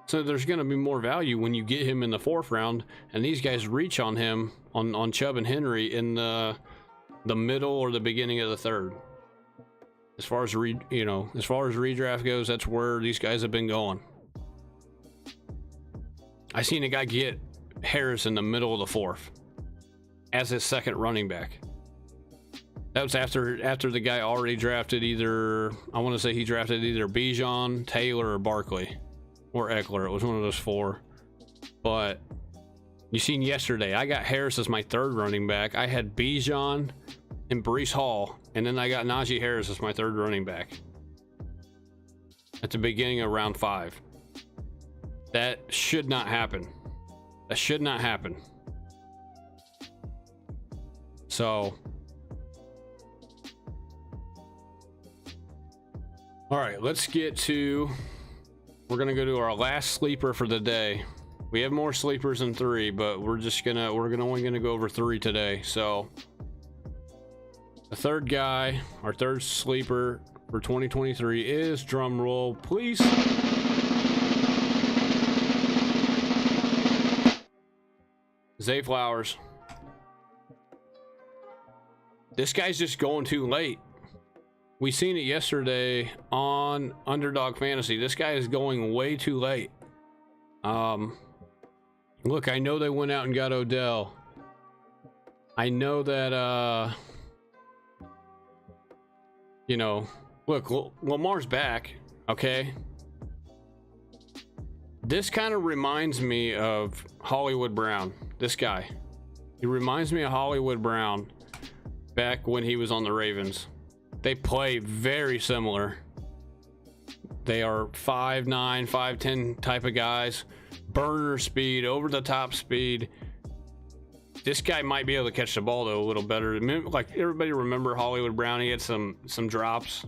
[SPEAKER 1] So there's gonna be more value when you get him in the 4th round, and these guys reach on him on Chubb and Henry in the middle or the beginning of the 3rd. As far as redraft goes, that's where these guys have been going. I seen a guy get Harris in the middle of the 4th as his 2nd running back. That was after the guy already drafted either, I want to say he drafted either Bijan, Taylor, or Barkley, or Eckler. It was one of those 4. But you seen yesterday, I got Harris as my 3rd running back. I had Bijan and Breece Hall, and then I got Najee Harris as my 3rd running back at the beginning of round 5. That should not happen. That should not happen. So, all right, let's get to, we're going to go to our last sleeper for the day. We have more sleepers than 3, but we're only going to go over 3 today. So, the 3rd guy, our 3rd sleeper for 2023 is, drum roll, please. Zay Flowers. This guy's just going too late. We seen it yesterday on Underdog Fantasy. This guy is going way too late. Look, I know they went out and got Odell. I know that, you know, look, Lamar's back, okay? This kind of reminds me of Hollywood Brown. This guy. He reminds me of Hollywood Brown back when he was on the Ravens. They play very similar. They are 5'9", 5'10" type of guys. Burner speed, over the top speed. This guy might be able to catch the ball though a little better. Like everybody remember Hollywood Brown, he had some drops.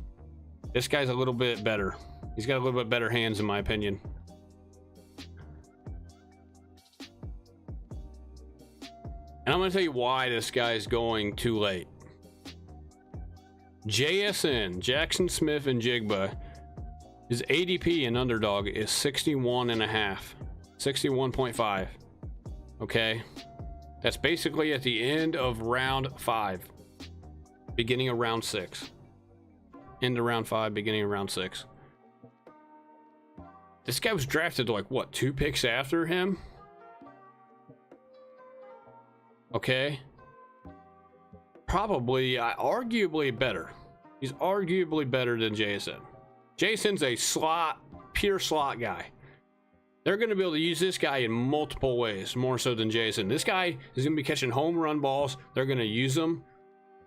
[SPEAKER 1] This guy's a little bit better. He's got a little bit better hands in my opinion. And I'm going to tell you why this guy is going too late. JSN, Jackson Smith and Jigba, his ADP in Underdog is 61.5, 61.5. Okay, that's basically at the end of round 5. beginning of round 6. Into round 5, beginning of round 6. This guy was drafted like, what, 2 picks after him? Okay. Probably, arguably better. He's arguably better than JSN. JSN's a slot, pure slot guy. They're going to be able to use this guy in multiple ways, more so than JSN. This guy is going to be catching home run balls. They're going to use them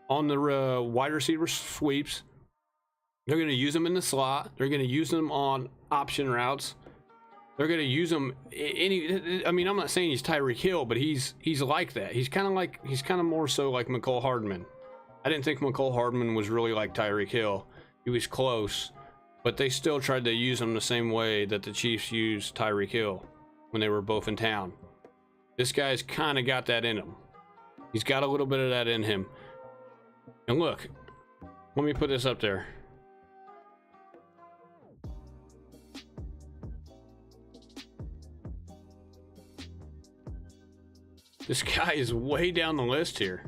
[SPEAKER 1] on the wide receiver sweeps. They're going to use them in the slot. They're going to use them on option routes. They're going to use them I mean, I'm not saying he's Tyreek Hill, but he's like that. He's kind of more so like McCole Hardman. I didn't think McCole Hardman was really like Tyreek Hill. He was close, but they still tried to use him the same way that the Chiefs used Tyreek Hill when they were both in town. This guy's kind of got that in him. He's got a little bit of that in him. And look, let me put this up there. This guy is way down the list here.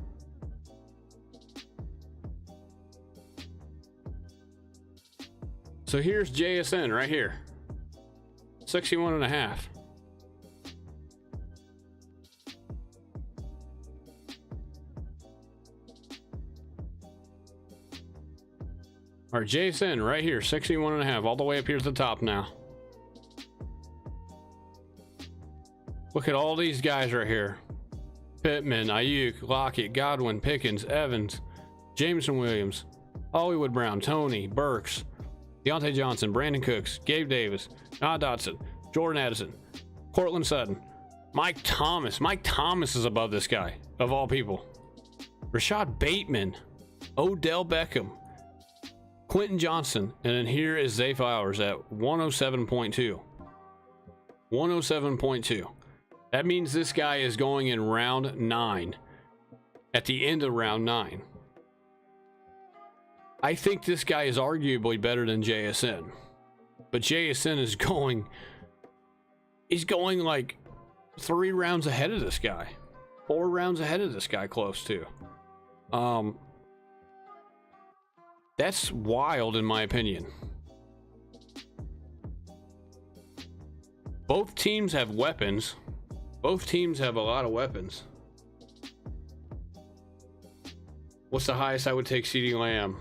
[SPEAKER 1] So here's JSN right here. 61.5. All right, JSN right here, 61.5, all the way up here at the top now. Look at all these guys right here. Pittman, Ayuk, Lockett, Godwin, Pickens, Evans, Jameson Williams, Hollywood Brown, Tony, Burks, Deontay Johnson, Brandon Cooks, Gabe Davis, Dotson, Jordan Addison, Cortland Sutton, Mike Thomas. Mike Thomas is above this guy, of all people. Rashad Bateman, Odell Beckham, Quentin Johnson, and then here is Zay Flowers at 107.2. 107.2. That means this guy is going in round 9. At the end of round 9. I think this guy is arguably better than JSN. But JSN is going... He's going like 3 rounds ahead of this guy. 4 rounds ahead of this guy, close to. That's wild in my opinion. Both teams have weapons. Both teams have a lot of weapons. What's the highest I would take CeeDee Lamb?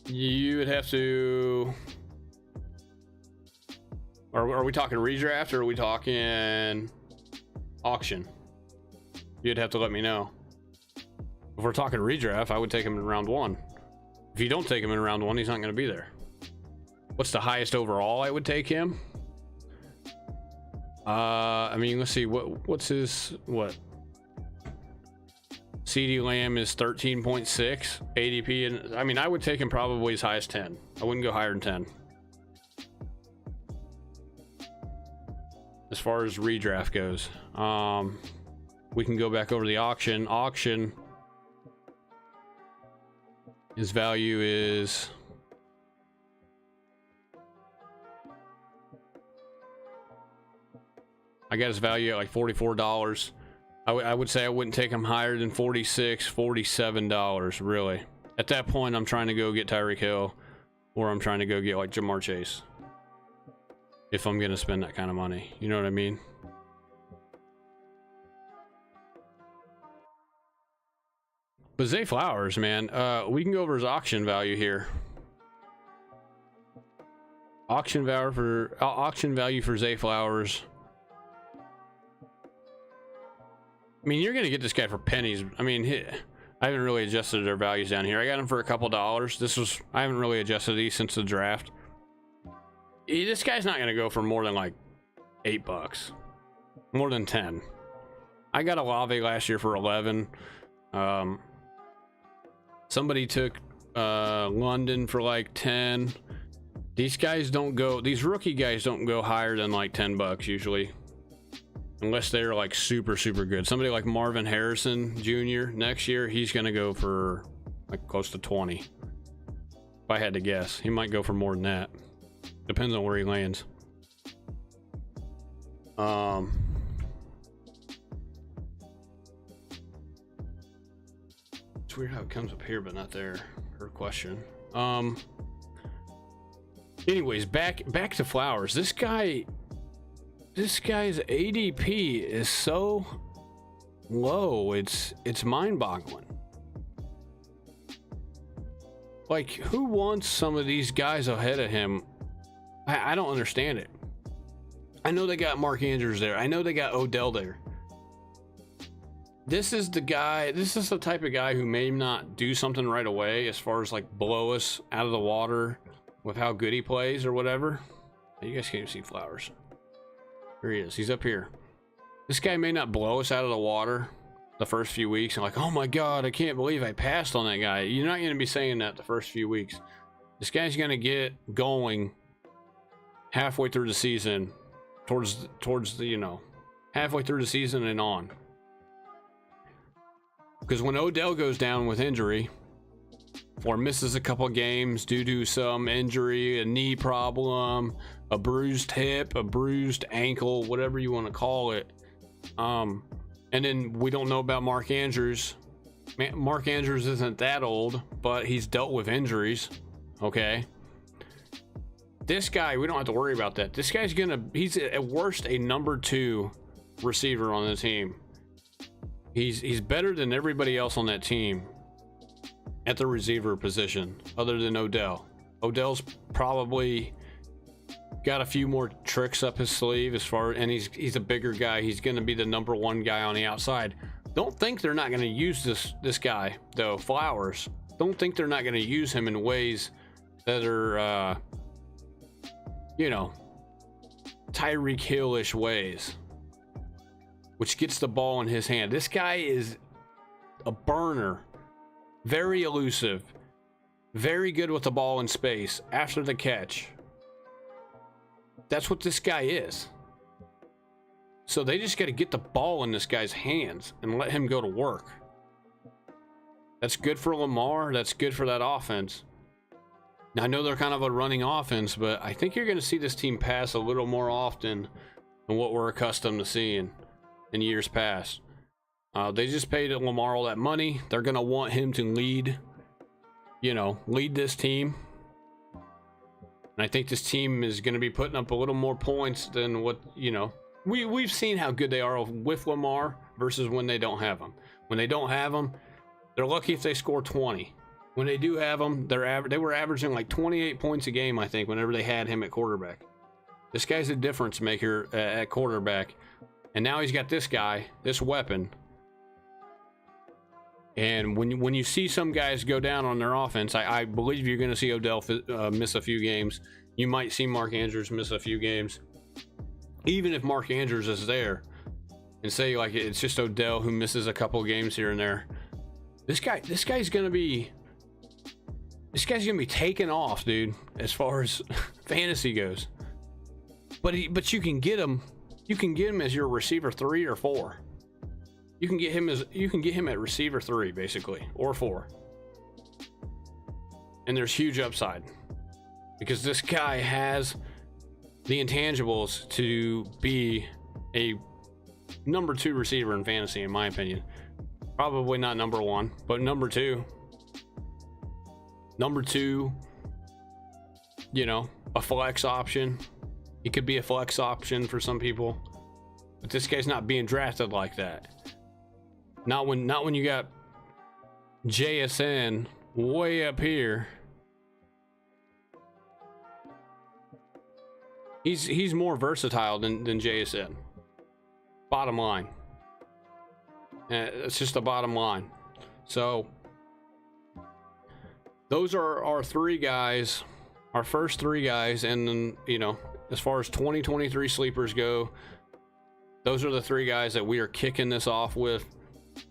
[SPEAKER 1] You would have to... Are we talking redraft or are we talking auction? You'd have to let me know. If we're talking redraft, I would take him in round 1. If you don't take him in round 1, he's not going to be there. What's the highest overall I would take him? I mean, let's see, what's his, CeeDee Lamb is 13.6 ADP, and I mean, I would take him probably as high as 10. I wouldn't go higher than 10. As far as redraft goes, we can go back over the auction. His value is... I got his value at like $44. I would say I wouldn't take him higher than $46, $47, really. At that point, I'm trying to go get Tyreek Hill, or I'm trying to go get like Jamar Chase. If I'm going to spend that kind of money. You know what I mean? But Zay Flowers, man, we can go over his auction value here. Auction value for Zay Flowers. I mean, you're going to get this guy for pennies. I mean, I haven't really adjusted their values down here. I got him for a couple dollars. I haven't really adjusted these since the draft. This guy's not going to go for more than like $8. More than 10. I got Olave last year for 11. Somebody took London for like 10. These rookie guys don't go higher than like $10 usually. Unless they're like super good. Somebody like Marvin Harrison Jr. next year, he's gonna go for like close to 20. If I had to guess, he might go for more than that. Depends on where he lands. It's weird how it comes up here but not there. Her question. Anyways, back to Flowers. This guy's ADP is so low. It's mind-boggling. Like, who wants some of these guys ahead of him? I don't understand it. I know they got Mark Andrews there. I know they got Odell there. This is the type of guy who may not do something right away as far as like blow us out of the water with how good he plays or whatever. You guys can't even see Flowers. Here he is. He's up here. This guy may not blow us out of the water the first few weeks. I'm like, oh my God, I can't believe I passed on that guy. You're not going to be saying that the first few weeks. This guy's going to get going halfway through the season, towards the, halfway through the season and on. Because when Odell goes down with injury or misses a couple games due to some injury, a knee problem, a bruised hip, a bruised ankle, whatever you want to call it, and then we don't know about Mark Andrews. Mark Andrews isn't that old, but he's dealt with injuries. Okay. This guy, we don't have to worry about that. This guy's he's at worst a number 2 receiver on the team. He's better than everybody else on that team at the receiver position, other than Odell. Odell's probably got a few more tricks up his sleeve and he's a bigger guy. He's going to be the number 1 guy on the outside. Don't think they're not going to use this guy though, Flowers. Don't think they're not going to use him in ways that are Tyreek Hill-ish ways, which gets the ball in his hand. This guy is a burner, very elusive, very good with the ball in space after the catch. That's what this guy is. So they just got to get the ball in this guy's hands and let him go to work. That's good for Lamar. That's good for that offense. Now, I know they're kind of a running offense, but I think you're going to see this team pass a little more often than what we're accustomed to seeing in years past. They just paid Lamar all that money. They're going to want him to lead this team. And I think this team is going to be putting up a little more points than what, we've seen how good they are with Lamar versus when they don't have him. When they don't have him, they're lucky if they score 20. When they do have him, they were averaging like 28 points a game, I think, whenever they had him at quarterback. This guy's a difference maker at quarterback. And now he's got this guy, this weapon. And when you see some guys go down on their offense, I believe you're going to see Odell miss a few games. You might see Mark Andrews miss a few games. Even if Mark Andrews is there, and say like it's just Odell who misses a couple games here and there. This guy's going to be taken off, dude, as far as fantasy goes. But you can get him. You can get him as your receiver 3 or 4. You can get him at receiver 3 basically, or 4. And there's huge upside because this guy has the intangibles to be a number 2 receiver in fantasy, in my opinion. Probably not number 1, but number 2. Number 2, a flex option. He could be a flex option for some people, but this guy's not being drafted like that. Not when you got JSN way up here. He's more versatile than JSN. Bottom line. It's just the bottom line. So those are our 3 guys, our first 3 guys, and then as far as 2023 sleepers go, those are the 3 guys that we are kicking this off with.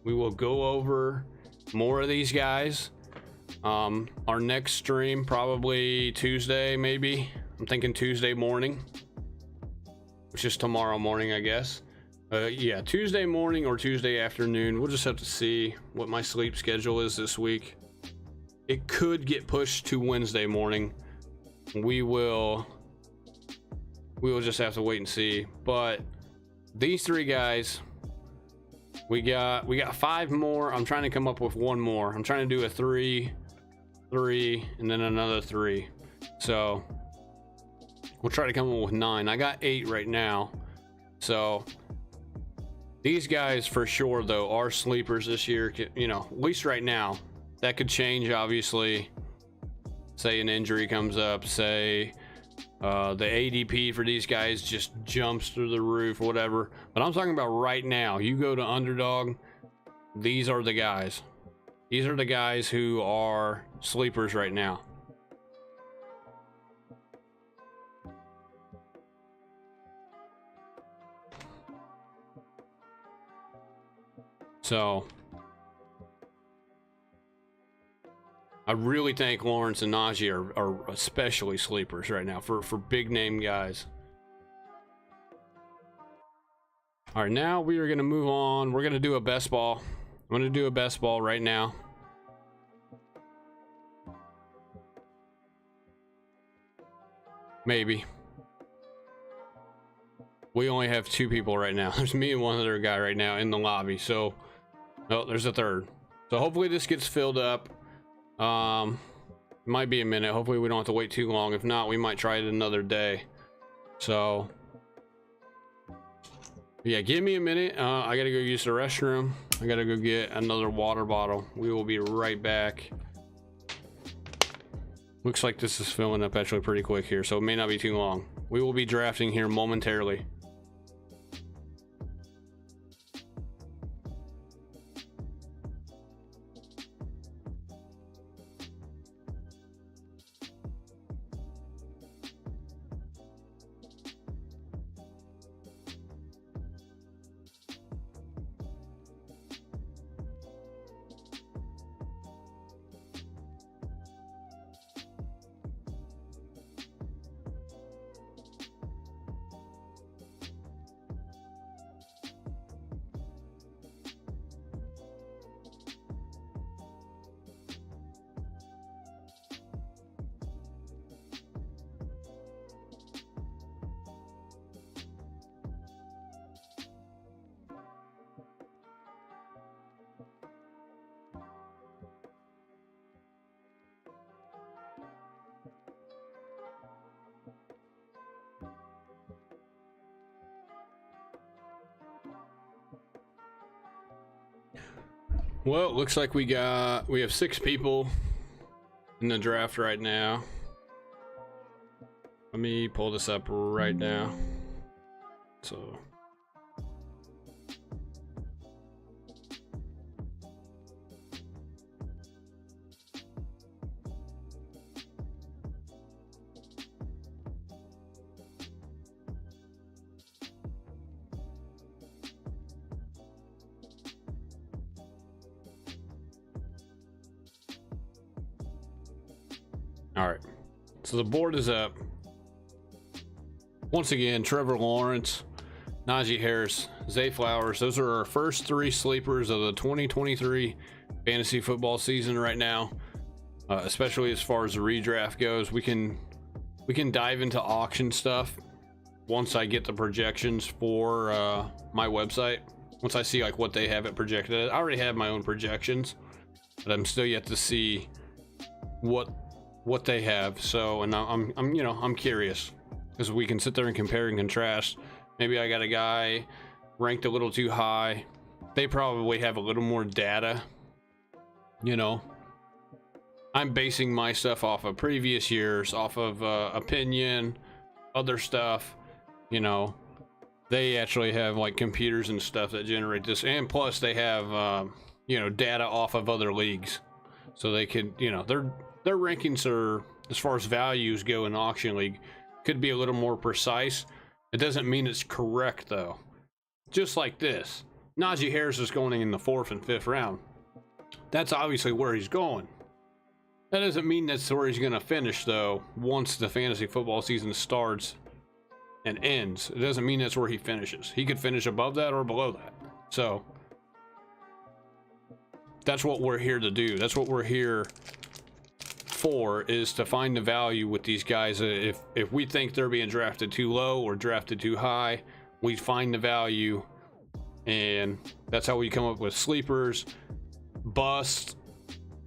[SPEAKER 1] We will go over more of these guys. Our next stream probably Tuesday, maybe. I'm thinking Tuesday morning, which is tomorrow morning, I guess. Yeah, Tuesday morning or Tuesday afternoon. We'll just have to see what my sleep schedule is this week. It could get pushed to Wednesday morning. We will just have to wait and see. But these 3 guys, We got 5 more. I'm trying to come up with one more. I'm trying to do a 3, 3, and then another 3. So we'll try to come up with 9. I got 8 right now. So these guys for sure though are sleepers this year, you know, at least right now. That could change, obviously. Say an injury comes up, say the ADP for these guys just jumps through the roof, whatever. But I'm talking about right now. You go to Underdog, these are the guys. These are the guys who are sleepers right now. So I really think Lawrence and Najee are especially sleepers right now for big name guys. All right, now we are going to move on. We're going to do a best ball. I'm going to do a best ball right now. Maybe. We only have 2 people right now. There's me and one other guy right now in the lobby. So, oh, there's a third. So hopefully this gets filled up. Might be a minute. Hopefully we don't have to wait too long. If not, we might try it another day. So yeah, give me a minute. I gotta go use the restroom. I gotta go get another water bottle. We will be right back. Looks like this is filling up actually pretty quick here, so it may not be too long. We will be drafting here momentarily. Well, it looks like we have 6 people in the draft right now. Let me pull this up right now. So all right, so the board is up. Once again, Trevor Lawrence, Najee Harris, Zay Flowers. Those are our first 3 sleepers of the 2023 fantasy football season right now. Especially as far as the redraft goes, we can dive into auction stuff once I get the projections for my website. Once I see like what they have it projected. I already have my own projections, but I'm still yet to see what they have. So, and I'm you know, I'm curious because we can sit there and compare and contrast. Maybe I got a guy ranked a little too high. They probably have a little more data. You know, I'm basing my stuff off of previous years, off of opinion, other stuff. You know, they actually have like computers and stuff that generate this, and plus they have you know, data off of other leagues, so they could, you know, their rankings are, as far as values go in auction league, could be a little more precise. It doesn't mean it's correct though. Just like this, Najee Harris is going in the 4th and 5th round. That's obviously where he's going. That doesn't mean that's where he's going to finish though once the fantasy football season starts and ends. It doesn't mean that's where he finishes. He could finish above that or below that. So that's what we're here to do. That's what we're here for, is to find the value with these guys. If we think they're being drafted too low or drafted too high, we find the value And that's how we come up with sleepers, busts,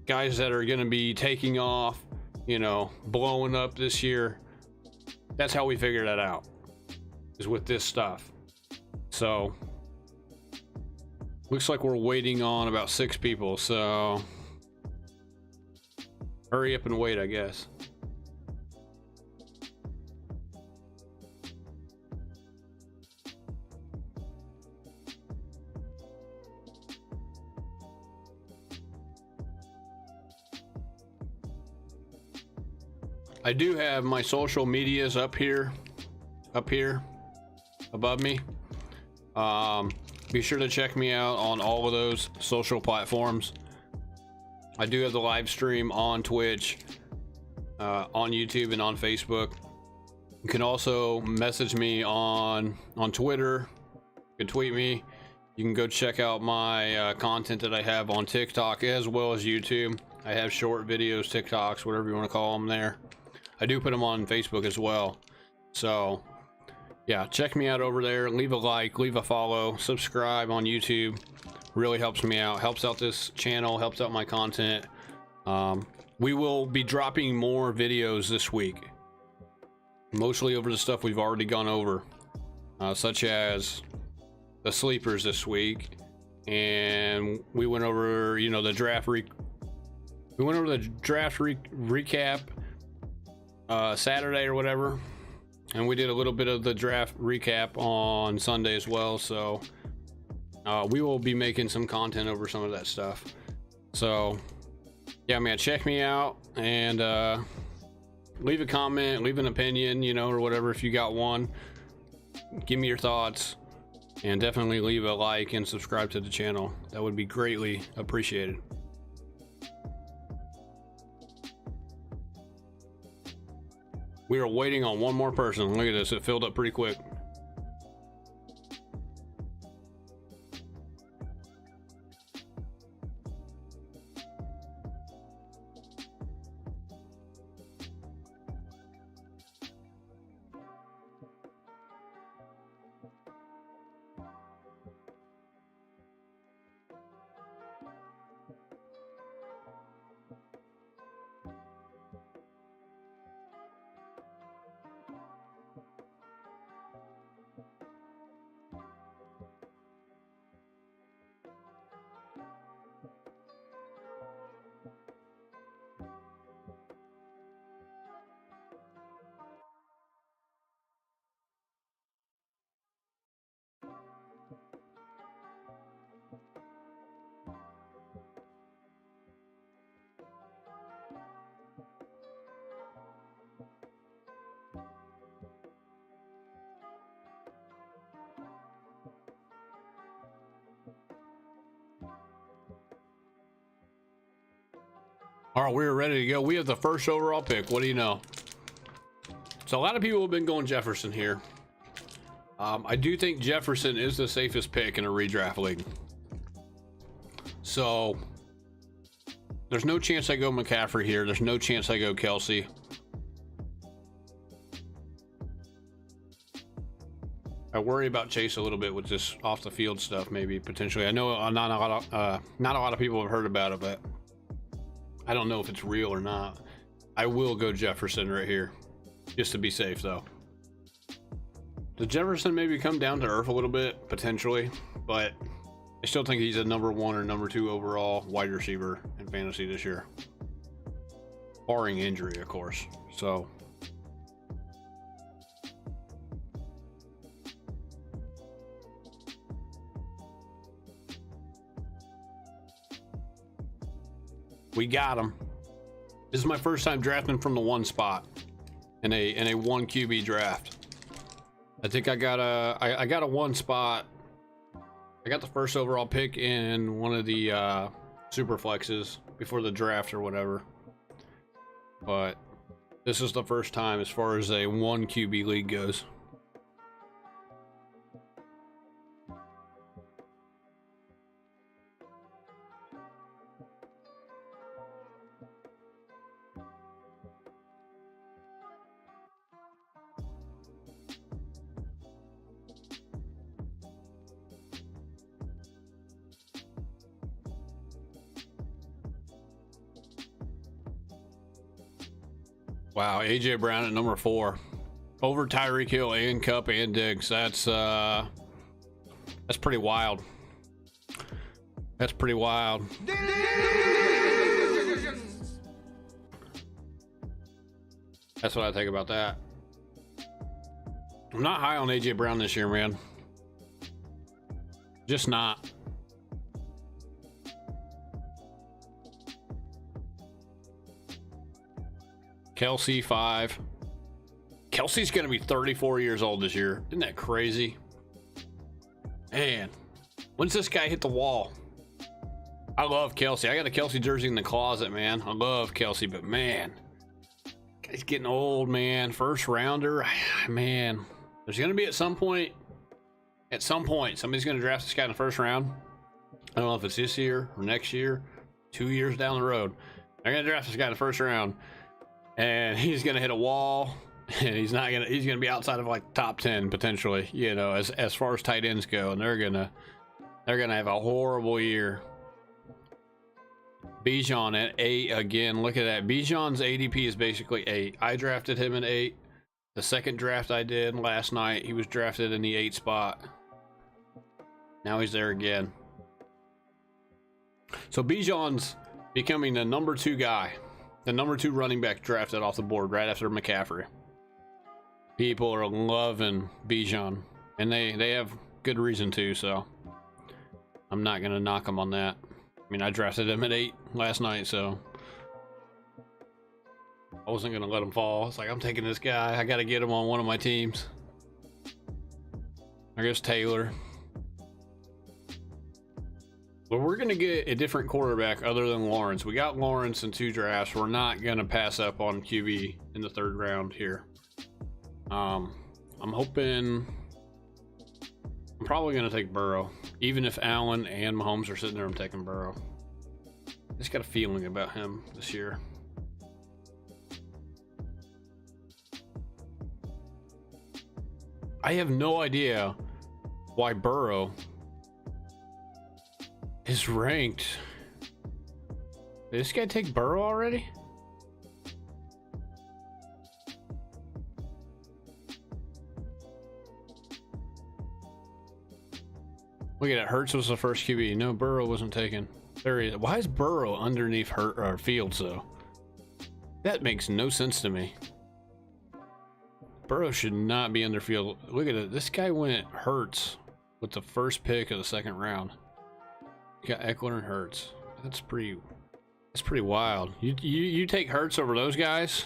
[SPEAKER 1] guys that are going to be taking off, you know, blowing up this year. That's how we figure that out, is with this stuff. So looks like we're waiting on about 6 people, so hurry up and wait, I guess. I do have my social medias up here above me. Be sure to check me out on all of those social platforms. I do have the live stream on Twitch, on YouTube, and on Facebook. You can also message me on Twitter. You can tweet me. You can go check out my content that I have on TikTok as well as YouTube. I have short videos, TikToks, whatever you want to call them there. I do put them on Facebook as well. So yeah, check me out over there. Leave a like, leave a follow, subscribe on YouTube. Really helps me out, helps out this channel, helps out my content. We will be dropping more videos this week, mostly over the stuff we've already gone over, such as the sleepers this week. And we went over, you know, the draft recap Saturday or whatever, and we did a little bit of the draft recap on Sunday as well. So we will be making some content over some of that stuff. So yeah, man, check me out and leave a comment, leave an opinion, you know, or whatever if you got one. Give me your thoughts, and definitely leave a like and subscribe to the channel. That would be greatly appreciated. We are waiting on one more person. Look at this, it filled up pretty quick. All right, we're ready to go. We have the first overall pick. What do you know? So a lot of people have been going Jefferson here. I do think Jefferson is the safest pick in a redraft league. So there's no chance I go McCaffrey here. There's no chance I go Kelsey. I worry about Chase a little bit with this off the field stuff, maybe potentially. I know not a lot of people have heard about it, but I don't know if it's real or not. I will go Jefferson right here, just to be safe though. Does Jefferson maybe come down to earth a little bit, potentially, but I still think he's a number 1 or number 2 overall wide receiver in fantasy this year, barring injury, of course. So we got him. This is my first time drafting from the 1 spot in a 1 QB draft. I think I got a 1 spot. I got the first overall pick in one of the super flexes before the draft or whatever. But this is the first time as far as a 1 QB league goes. Wow, AJ Brown at number 4. Over Tyreek Hill and Cup and Diggs. That's pretty wild. That's pretty wild. That's what I think about that. I'm not high on AJ Brown this year, man. Just not. Kelsey 5. Kelsey's gonna be 34 years old this year. Isn't that crazy? Man, when's this guy hit the wall? I love Kelsey. I got a Kelsey jersey in the closet, man. I love Kelsey, but man, guy's getting old, man. First rounder, man. There's gonna be at some point, somebody's gonna draft this guy in the first round. I don't know if it's this year or next year, 2 years down the road. They're gonna draft this guy in the first round, and he's gonna hit a wall, and he's gonna be outside of like top 10 potentially, you know, as far as tight ends go, and they're gonna have a horrible year. Bijan at 8 again. Look at that. Bijan's ADP is basically 8. I drafted him in 8. The second draft I did last night, he was drafted in the 8 spot. Now he's there again. So Bijan's becoming the number 2 guy, the number 2 running back drafted off the board right after McCaffrey. People are loving Bijan, and they have good reason to, so I'm not gonna knock him on that. I mean, I drafted him at 8 last night, so I wasn't gonna let him fall. It's like, I'm taking this guy. I gotta get him on one of my teams. I guess Taylor. But we're gonna get a different quarterback other than Lawrence. We got Lawrence in 2 drafts. We're not gonna pass up on QB in the 3rd round here. I'm hoping. I'm probably gonna take Burrow. Even if Allen and Mahomes are sitting there, I'm taking Burrow. I just got a feeling about him this year. I have no idea why Burrow is ranked. Did this guy take Burrow already? Look at it. Hurts was the first QB. No, Burrow wasn't taken. There he is. Why is Burrow underneath Fields though? That makes no sense to me. Burrow should not be under Field. Look at it. This guy went Hurts with the first pick of the 2nd round. You got Eckler and Hurts. That's pretty wild. You take Hurts over those guys?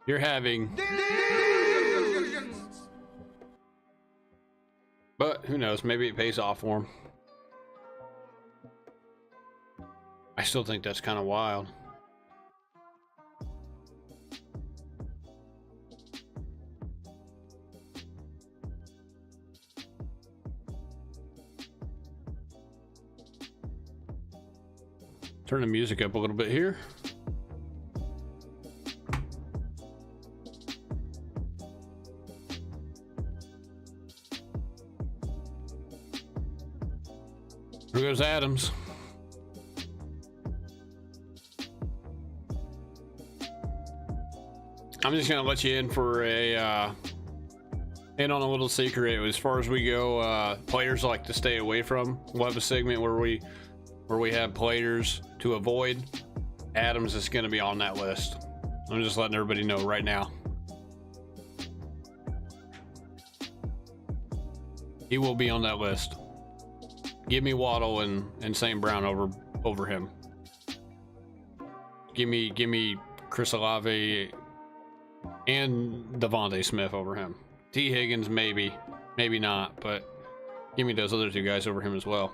[SPEAKER 1] You're having. But who knows? Maybe it pays off for him. I still think that's kind of wild. Turn the music up a little bit here. Here goes Adams. I'm just gonna let you in for a in on a little secret. As far as we go, players like to stay away from. We'll have a segment where we have players to avoid. Adams is gonna be on that list. I'm just letting everybody know right now. He will be on that list. Give me Waddle and St. Brown over him. Give me Chris Olave and Devontae Smith over him. T. Higgins maybe not, but give me those other 2 guys over him as well.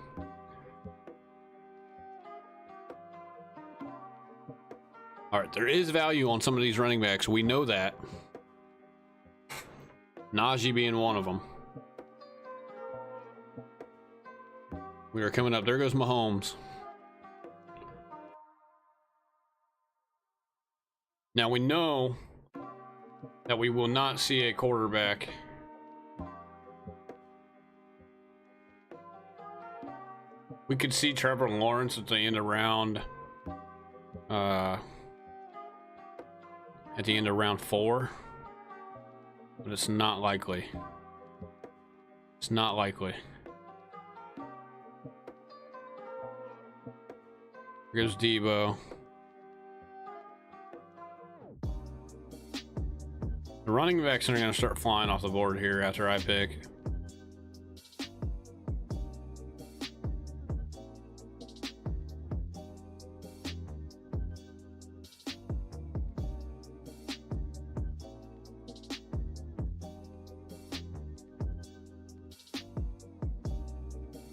[SPEAKER 1] All right, there is value on some of these running backs. We know that. Najee being one of them. We are coming up. There goes Mahomes. Now we know that we will not see a quarterback we could see Trevor Lawrence at the end of round at the end of round 4, but it's not likely. It's not likely. Here goes Debo. The running backs are going to start flying off the board here after I pick.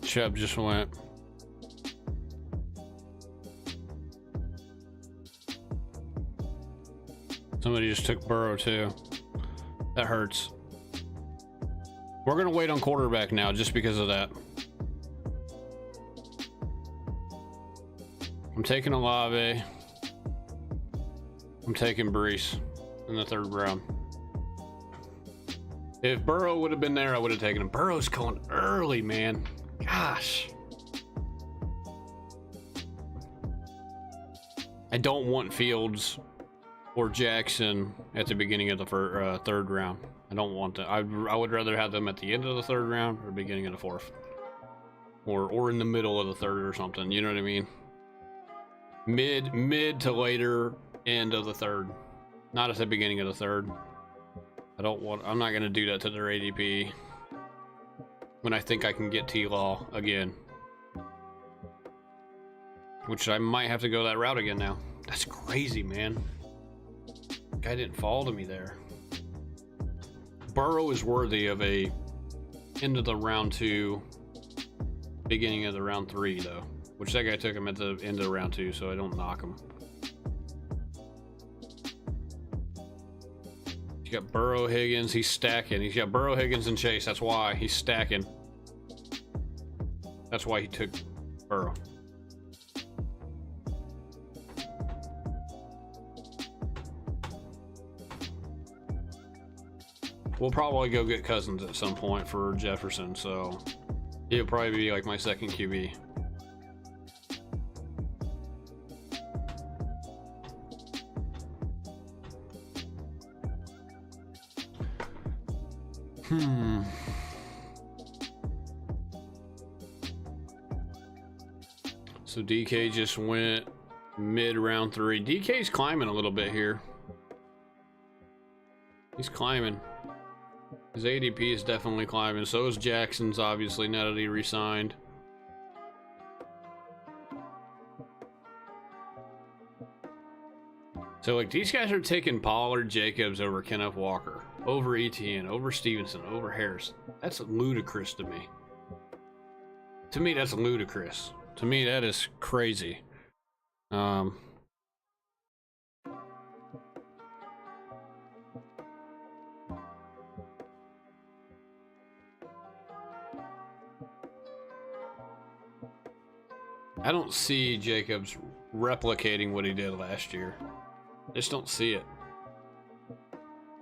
[SPEAKER 1] Chubb just went. Somebody just took Burrow too. That hurts. We're gonna wait on quarterback now just because of that. I'm taking Olave. I'm taking Brees in the 3rd round. If Burrow would have been there, I would have taken him. Burrow's going early, man. Gosh. I don't want Fields or Jackson at the beginning of the 3rd round. I don't want that. I would rather have them at the end of the 3rd round or beginning of the 4th. Or in the middle of the 3rd or something. You know what I mean? Mid to later end of the 3rd. Not at the beginning of the 3rd. I'm not gonna do that to their ADP. When I think I can get T-Law again. Which I might have to go that route again now. That's crazy, man. Guy didn't fall to me there. Burrow is worthy of a end of the round 2, beginning of the round 3, though. Which that guy took him at the end of the round 2, so I don't knock him. You got Burrow, Higgins, he's stacking. He's got Burrow, Higgins, and Chase. That's why he's stacking. That's why he took Burrow. We'll probably go get Cousins at some point for Jefferson, so he'll probably be like my 2nd QB. So DK just went mid round 3. DK's climbing a little bit here. He's climbing. His ADP is definitely climbing. So is Jackson's, obviously, now that he re-signed. So, like, these guys are taking Pollard, Jacobs over Kenneth Walker, over Etienne, over Stevenson, over Harris. That's ludicrous to me. To me, that's ludicrous. To me, that is crazy. I don't see Jacobs replicating what he did last year. I just don't see it.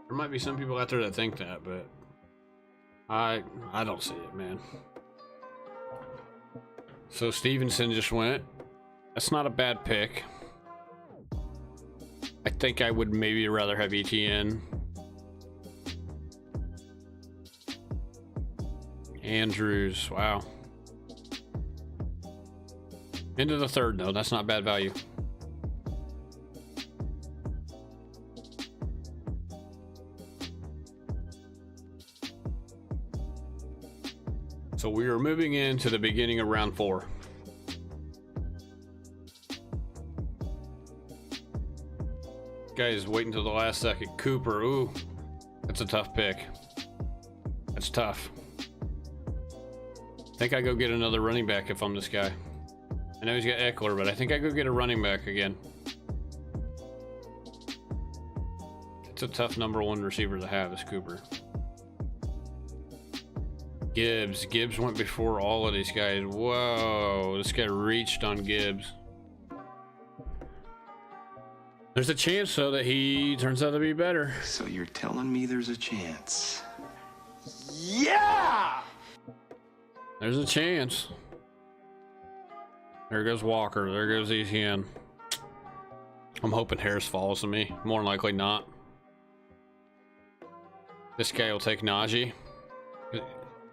[SPEAKER 1] There might be some people out there that think that, but I don't see it, man. So Stevenson just went. That's not a bad pick. I think I would maybe rather have ETN. Andrews, wow. Into the 3rd, though. That's not bad value. So we are moving into the beginning of round 4. Guys, waiting until the last second. Cooper, ooh, that's a tough pick. That's tough. I think I go get another running back if I'm this guy. I know he's got Eckler, but I think I go get a running back again. It's a tough number 1 receiver to have, is Cooper. Gibbs went before all of these guys. Whoa, this guy reached on Gibbs. There's a chance, though, that he turns out to be better.
[SPEAKER 2] So you're telling me there's a chance? Yeah!
[SPEAKER 1] There's a chance. There goes Walker. There goes Etienne. I'm hoping Harris falls to me. More than likely not. This guy will take Najee.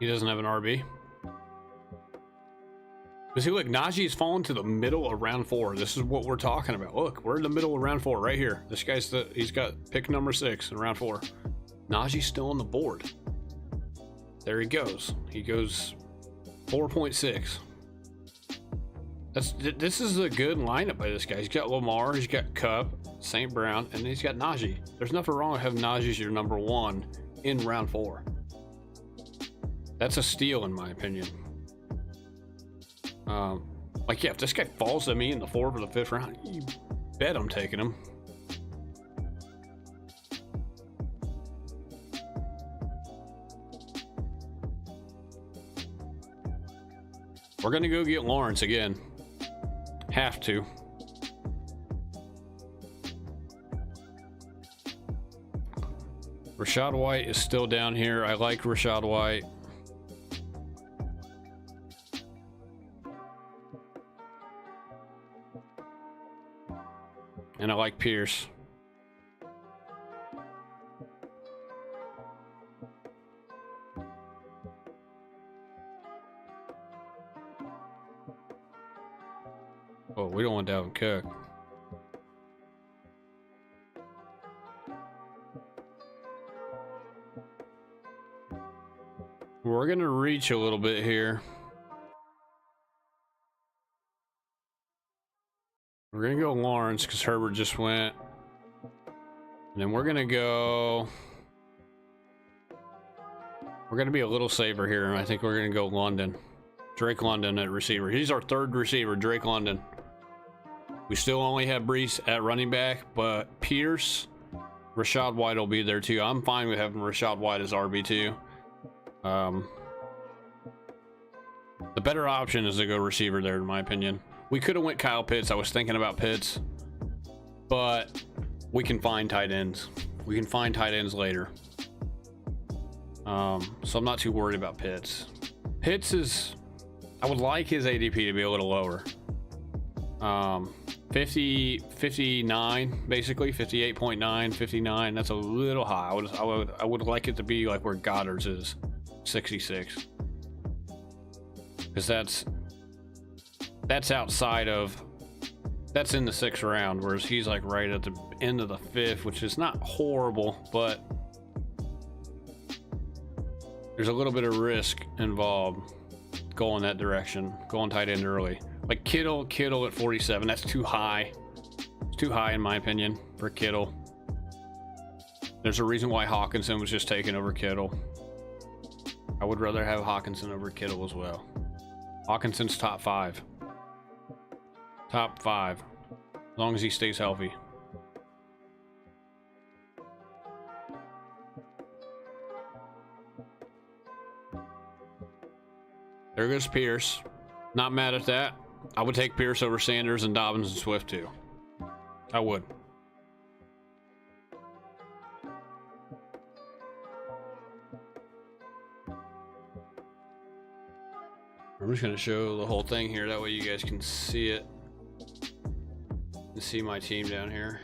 [SPEAKER 1] He doesn't have an RB. But see, look, Najee's fallen to the middle of round 4. This is what we're talking about. Look, we're in the middle of round 4 right here. This guy's he's got pick number 6 in round 4. Najee's still on the board. There he goes. He goes 4.6. This is a good lineup by this guy. He's got Lamar, he's got Cup, St. Brown, and he's got Najee. There's nothing wrong with having Najee as your number 1 in round 4. That's a steal in my opinion. Like, yeah, if this guy falls to me in the 4th or the 5th round, you bet I'm taking him. We're gonna go get Lawrence again. Have to. Rachaad White is still down here. I like Rachaad White. And I like Pierce. Oh, we don't want Dalvin Cook. We're gonna reach a little bit here. We're gonna go Lawrence because Herbert just went. And then we're gonna go. We're gonna be a little safer here, and I think we're gonna go London. Drake London at receiver. He's our 3rd receiver, Drake London. We still only have Brees at running back, but Pierce, Rachaad White will be there too. I'm fine with having Rachaad White as RB2. The better option is to go receiver there, in my opinion. We could have went Kyle Pitts. I was thinking about Pitts, but we can find tight ends. We can find tight ends later. So I'm not too worried about Pitts. Pitts is, I would like his ADP to be a little lower. 59 basically, 58.9, 59. That's a little high. I would like it to be like where Goddard's is, 66, because that's outside of, that's in the 6th round, whereas he's like right at the end of the 5th, which is not horrible, but there's a little bit of risk involved going that direction, going tight end early. Like Kittle at 47, that's too high. It's too high in my opinion for Kittle. There's a reason why Hawkinson was just taken over Kittle. I would rather have Hawkinson over Kittle as well. Hawkinson's top 5. Top 5. As long as he stays healthy. There goes Pierce. Not mad at that. I would take Pierce over Sanders and Dobbins and Swift too. I would. I'm just going to show the whole thing here. That way you guys can see it. And see my team down here.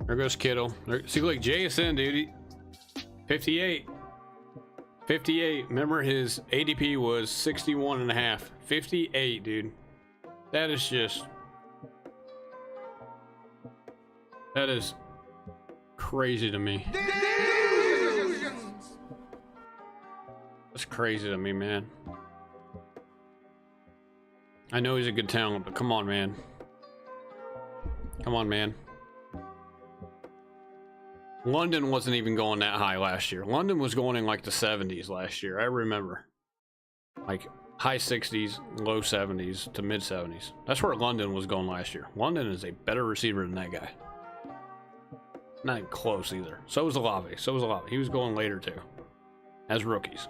[SPEAKER 1] There goes Kittle. See, look, JSN, dude. 58. 58. Remember, his ADP was 61.5. 58, dude. That is just... that is crazy to me. That's crazy to me, man. I know he's a good talent, but come on, man. Come on, man. London wasn't even going that high last year. London was going in like the 70s last year. I remember. Like high 60s, low 70s to mid 70s. That's where London was going last year. London is a better receiver than that guy. Not even close either. So was Olave. So was Olave. He was going later too. As rookies.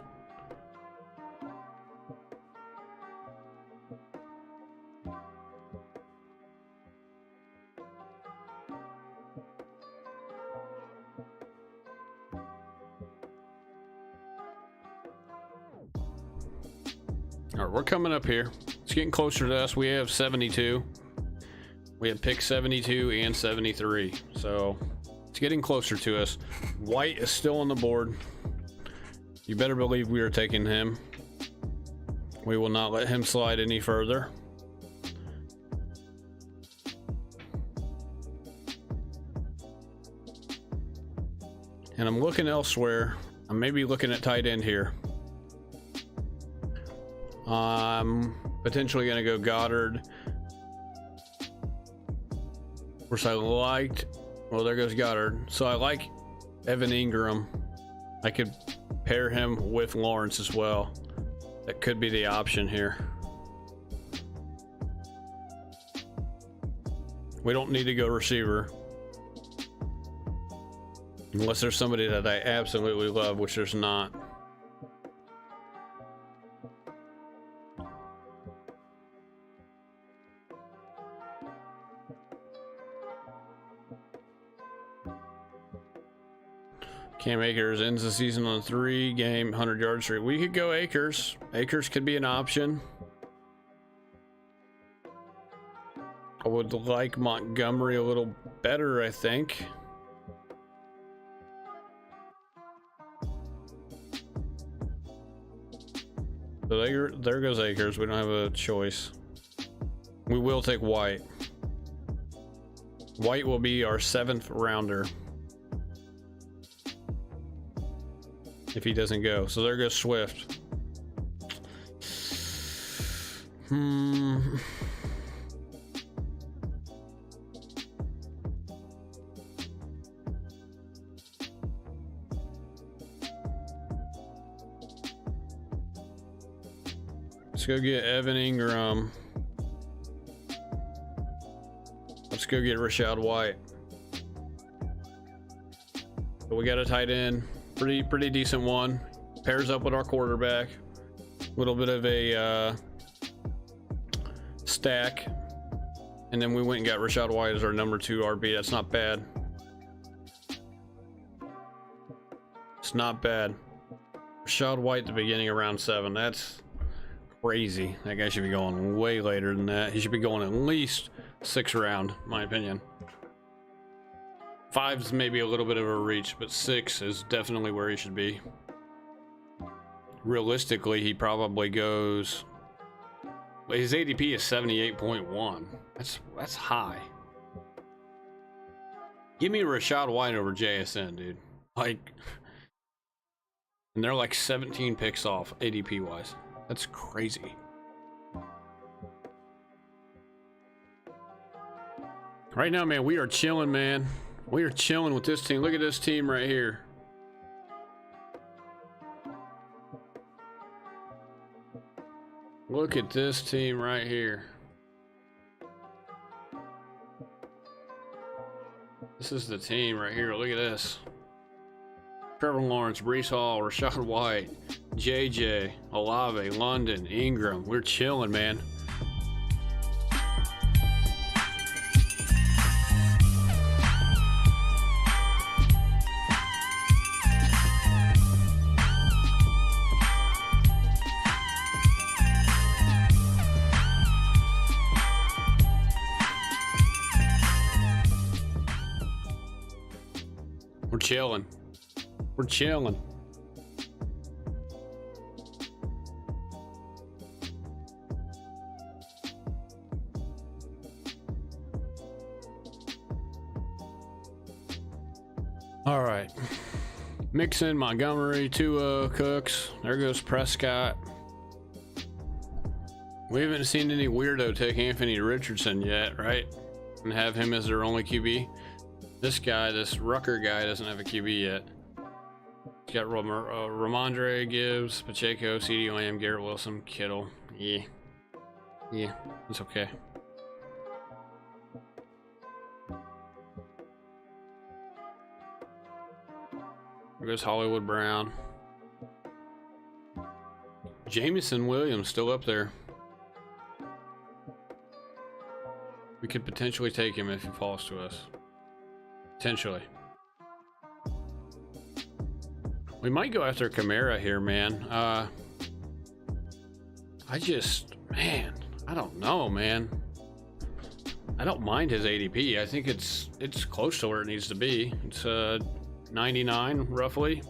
[SPEAKER 1] All right, we're coming up here. It's getting closer to us. We have 72. We have pick 72 and 73. So it's getting closer to us. White is still on the board. You better believe we are taking him. We will not let him slide any further. And I'm looking elsewhere. I'm maybe looking at tight end here. I'm potentially going to go Goddard. Of course, I liked... Well, there goes Goddard. So I like Evan Ingram. I could pair him with Lawrence as well. That could be the option here. We don't need to go receiver. Unless there's somebody that I absolutely love, which there's not. Cam Akers ends the season on a 3-game 100-yard streak. We could go Akers. Akers could be an option. I would like Montgomery a little better, I think. So there goes Akers. We don't have a choice. We will take White. White will be our 7th rounder. If he doesn't go. So there goes Swift. Let's go get Evan Ingram. Let's go get Rashad White. But we got a tight end. Pretty decent one. Pairs up with our quarterback. A little bit of a stack. And then we went and got Rashad White as our number 2 RB. That's not bad. It's not bad. Rashad White at the beginning of round 7. That's crazy. That guy should be going way later than that. He should be going at least 6th round, in my opinion. 5's maybe a little bit of a reach, but 6 is definitely where he should be. Realistically, he probably goes... His ADP is 78.1. That's high. Give me Rashad White over JSN, dude. Like... And they're like 17 picks off, ADP-wise. That's crazy. Right now, man, we are chilling, man. We are chilling with this team. Look at this team right here. Look at this team right here. This is the team right here. Look at this. Trevor Lawrence, Breece Hall, Rashad White, JJ, Olave, London, Ingram. We're chilling, man. We're chilling. We're chilling. All right. Mixon, Montgomery, Tua, Cooks. There goes Prescott. We haven't seen any weirdo take Anthony Richardson yet, right? And have him as their only QB. This guy, this Rucker guy, doesn't have a QB yet. He's got Ramondre, Gibbs, Pacheco, CeeDee Lamb, Garrett Wilson, Kittle. Yeah, it's okay. There goes Hollywood Brown. Jameson Williams still up there. We could potentially take him if he falls to us. Potentially. We might go after Kamara here, man. Man, I don't know, man. I don't mind his ADP. I think it's close to where it needs to be. It's 99 roughly.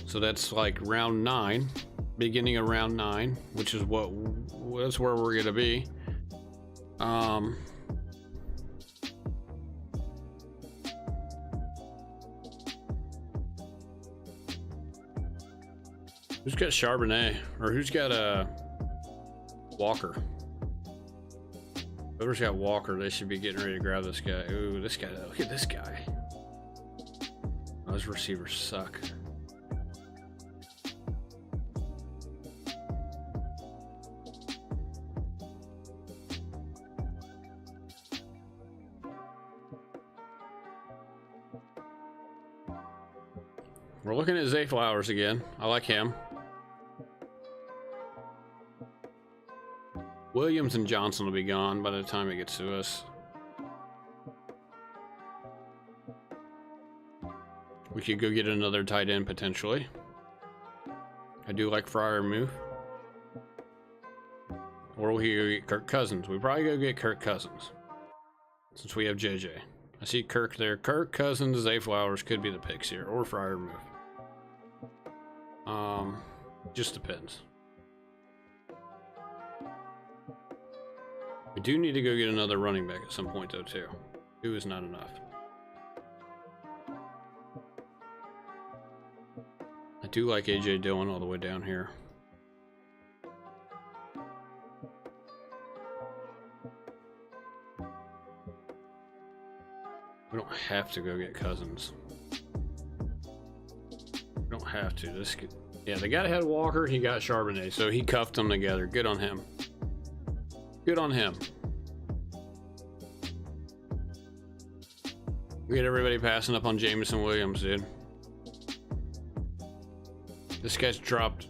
[SPEAKER 1] So that's like round 9, beginning of round 9, which is that's where we're gonna be. Who's got Charbonnet, or who's got Walker? Whoever's got Walker, they should be getting ready to grab this guy. Ooh, this guy! Look at this guy. Those receivers suck. We're looking at Zay Flowers again. I like him. Williams and Johnson will be gone by the time it gets to us. We could go get another tight end potentially. I do like Fryer move. Or we go get Kirk Cousins. We probably go get Kirk Cousins since we have JJ. I see Kirk there. Kirk Cousins, Zay Flowers could be the picks here, or Fryer move. Just depends. We do need to go get another running back at some point though too. 2 is not enough. I do like AJ Dillon all the way down here. We don't have to go get Cousins. We don't have to. Yeah, the guy had Walker, he got Charbonnet, so he cuffed them together. Good on him. Good on him. We get everybody passing up on Jameson Williams, dude. This guy's dropped.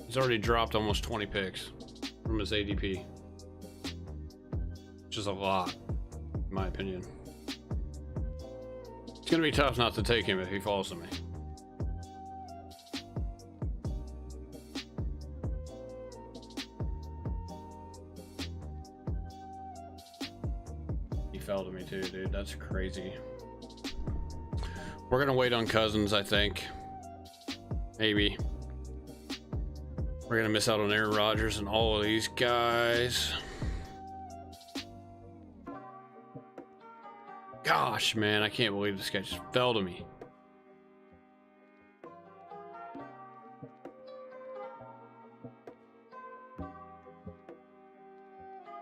[SPEAKER 1] He's already dropped almost 20 picks from his ADP, which is a lot, in my opinion. It's gonna be tough not to take him if he falls to me. He fell to me too, dude. That's crazy. We're gonna wait on Cousins, I think. Maybe. We're gonna miss out on Aaron Rodgers and all of these guys. Gosh, man, I can't believe this guy just fell to me.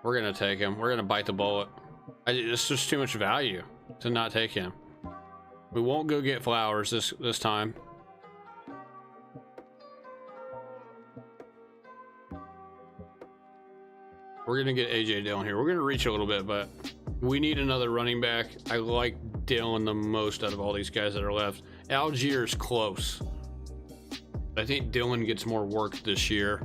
[SPEAKER 1] We're gonna take him. We're gonna bite the bullet. It's just too much value to not take him. We won't go get Flowers this time. We're gonna get AJ Dillon here. We're gonna reach a little bit, but we need another running back. I like Dillon the most out of all these guys that are left. Algiers close. I think Dillon gets more work this year.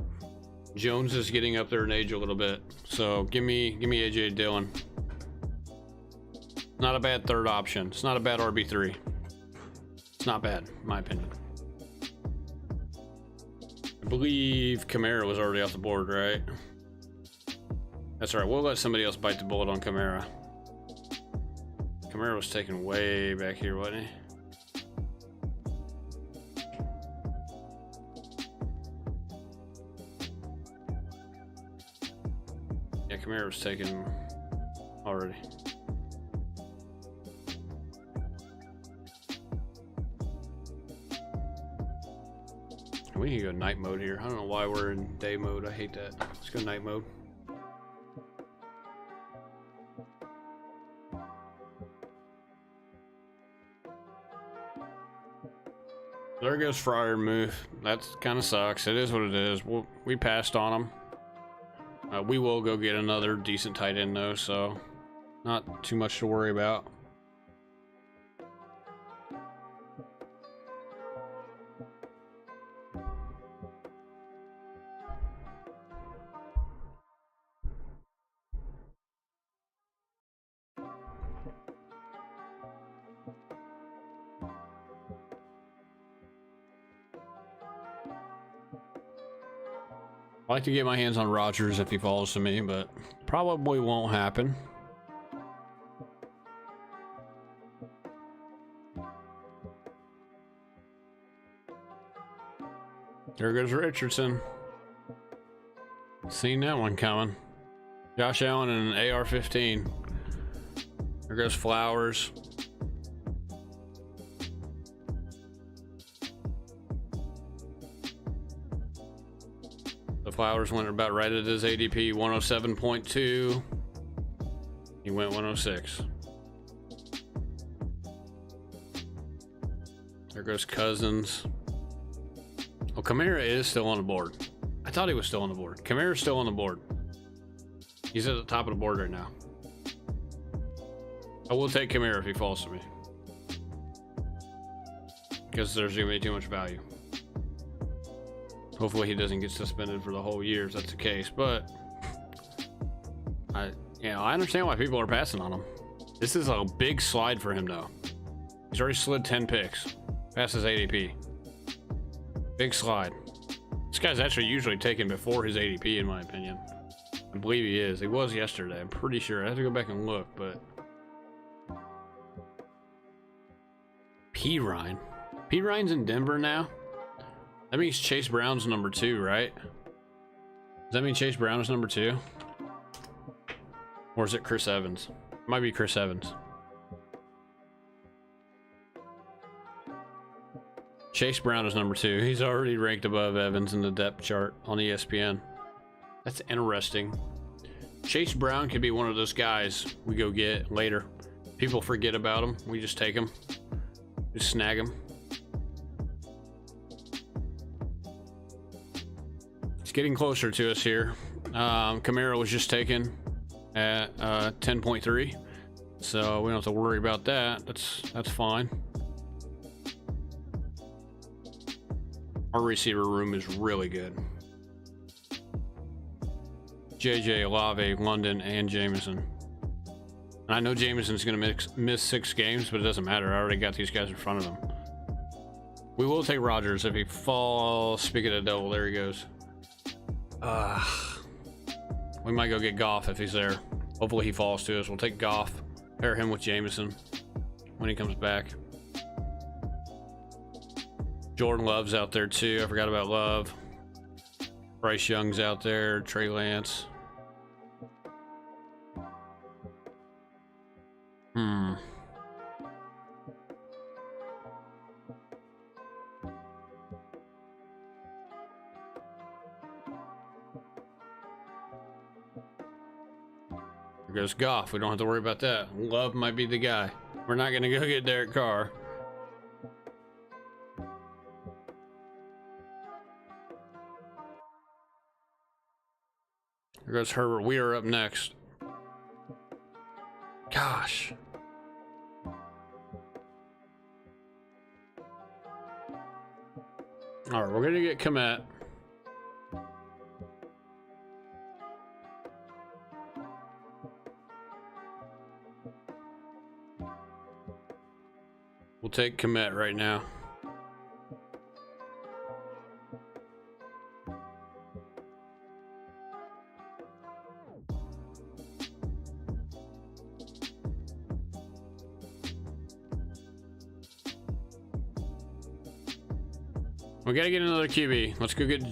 [SPEAKER 1] Jones is getting up there in age a little bit, so give me AJ Dillon. Not a bad third option. It's not a bad RB3. It's not bad, in my opinion. I believe Kamara was already off the board, right? That's all right. We'll let somebody else bite the bullet on Kamara. Kamara was taken way back here, wasn't he? Yeah, Kamara was taken already. We can go night mode here. I don't know why we're in day mode. I hate that. Let's go night mode. There goes Freiermuth. That kind of sucks. It is what it is. We passed on him. We will go get another decent tight end though, so not too much to worry about. I like to get my hands on Rodgers if he falls to me, but probably won't happen. There goes Richardson. Seen that one coming. Josh Allen and an AR-15. There goes Flowers. The Flowers went about right at his ADP, 107.2. He went 106. There goes Cousins. Oh, Kamara is still on the board. I thought he was still on the board. Kamara's still on the board. He's at the top of the board right now. I will take Kamara if he falls to me, because there's gonna be too much value. Hopefully he doesn't get suspended for the whole year if that's the case, but I understand why people are passing on him. This is a big slide for him though. He's already slid 10 picks past his ADP. Big slide. This guy's actually usually taken before his ADP in my opinion. I believe he is. He was yesterday. I'm pretty sure. I have to go back and look, but P. Ryan's in Denver now. That means Chase Brown's number 2, right? Does that mean Chase Brown is number 2? Or is it Chris Evans? It might be Chris Evans. Chase Brown is number 2. He's already ranked above Evans in the depth chart on ESPN. That's interesting. Chase Brown could be one of those guys we go get later. People forget about him. We just take him. Just snag him. It's getting closer to us here. Kamara was just taken at 10.3, so we don't have to worry about that. That's fine. Our receiver room is really good. JJ, Olave, London, and Jameson. And I know Jameson's going to miss 6 games, but it doesn't matter. I already got these guys in front of him. We will take Rodgers if he falls. Speaking of the devil, there he goes. We might go get Goff if he's there. Hopefully he falls to us. We'll take Goff, pair him with Jameson when he comes back. Jordan Love's out there too. I forgot about Love. Bryce Young's out there. Trey Lance. There goes Goff. We don't have to worry about that. Love might be the guy. We're not going to go get Derek Carr. There goes Herbert. We are up next. Gosh. All right, we're going to get Komet. We'll take Komet right now. We gotta get another QB. Let's go get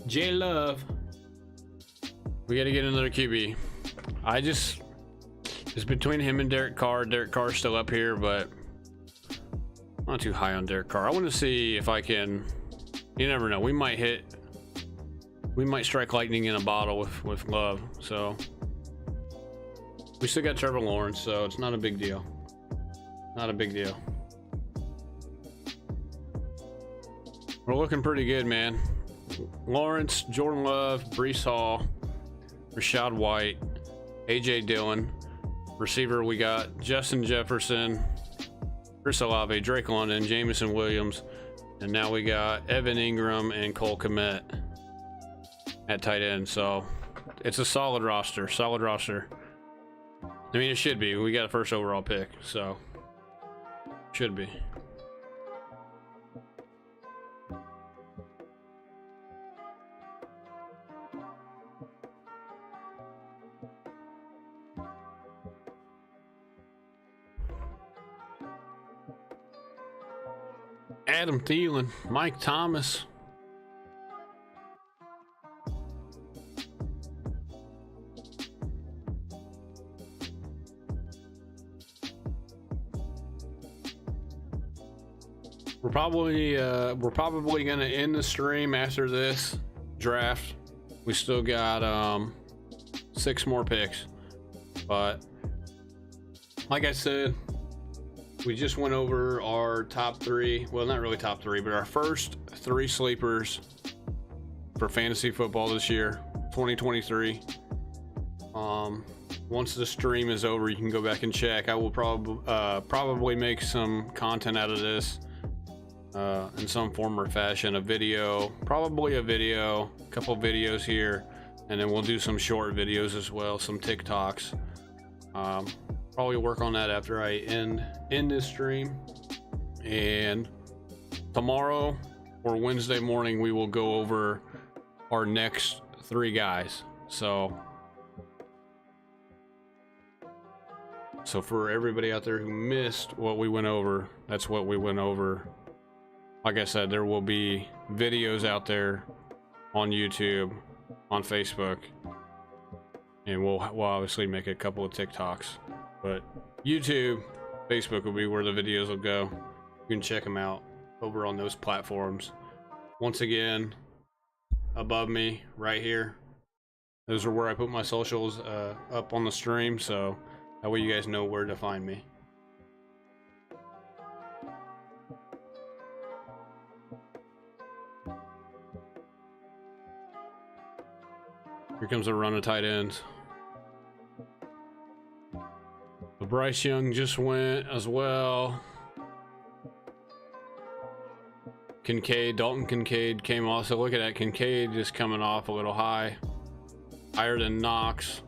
[SPEAKER 1] J Love. We gotta get another QB. It's between him and Derek Carr. Derek Carr's still up here, but I'm not too high on Derek Carr. I want to see if I can You never know. We might strike lightning in a bottle with Love. So we still got Trevor Lawrence, so it's not a big deal. Not a big deal. We're looking pretty good, man. Lawrence, Jordan Love, Breece Hall, Rashad White, AJ Dillon. Receiver, we got Justin Jefferson, Chris Olave, Drake London, Jameson Williams, and now we got Evan Ingram and Cole Kmet at tight end. So it's a solid roster. Solid roster. I mean, it should be. We got a first overall pick, so should be. Adam Thielen, Mike Thomas. We're probably gonna end the stream after this draft. We still got 6 more picks, but like I said, we just went over our top 3. Well, not really top 3, but our first 3 sleepers for fantasy football this year, 2023. Once the stream is over, you can go back and check. I will probably make some content out of this in some form or fashion. A video, probably a video, a couple videos here, and then we'll do some short videos as well, some TikToks. Probably work on that after I end this stream, and tomorrow or Wednesday morning we will go over our next 3 guys. So for everybody out there who missed what we went over, that's what we went over. Like I said, there will be videos out there on YouTube, on Facebook, and we'll obviously make a couple of TikToks. But YouTube, Facebook will be where the videos will go. You can check them out over on those platforms. Once again, above me, right here, those are where I put my socials up on the stream, so that way you guys know where to find me. Here comes a run of tight ends. Bryce Young just went as well. Dalton Kincaid came off. So look at that, Kincaid just coming off a little high, higher than Knox,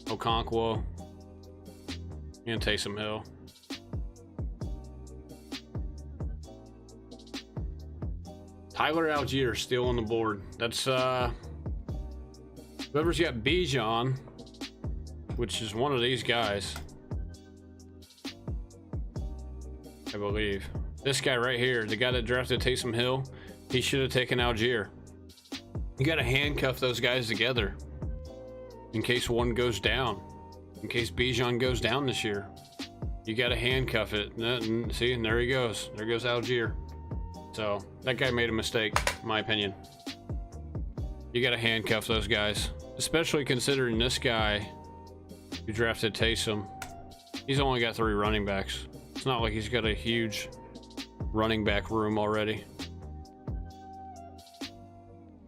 [SPEAKER 1] Okonkwo, and Taysom Hill. Tyler Algier still on the board. That's whoever's got Bijan, which is one of these guys, I believe. This guy right here, the guy that drafted Taysom Hill, he should have taken Algier. You got to handcuff those guys together in case one goes down, in case Bijan goes down this year. You got to handcuff it. See, and there he goes. There goes Algier. So that guy made a mistake, in my opinion. You got to handcuff those guys, especially considering this guy who drafted Taysom, he's only got 3 running backs. It's not like he's got a huge running back room already.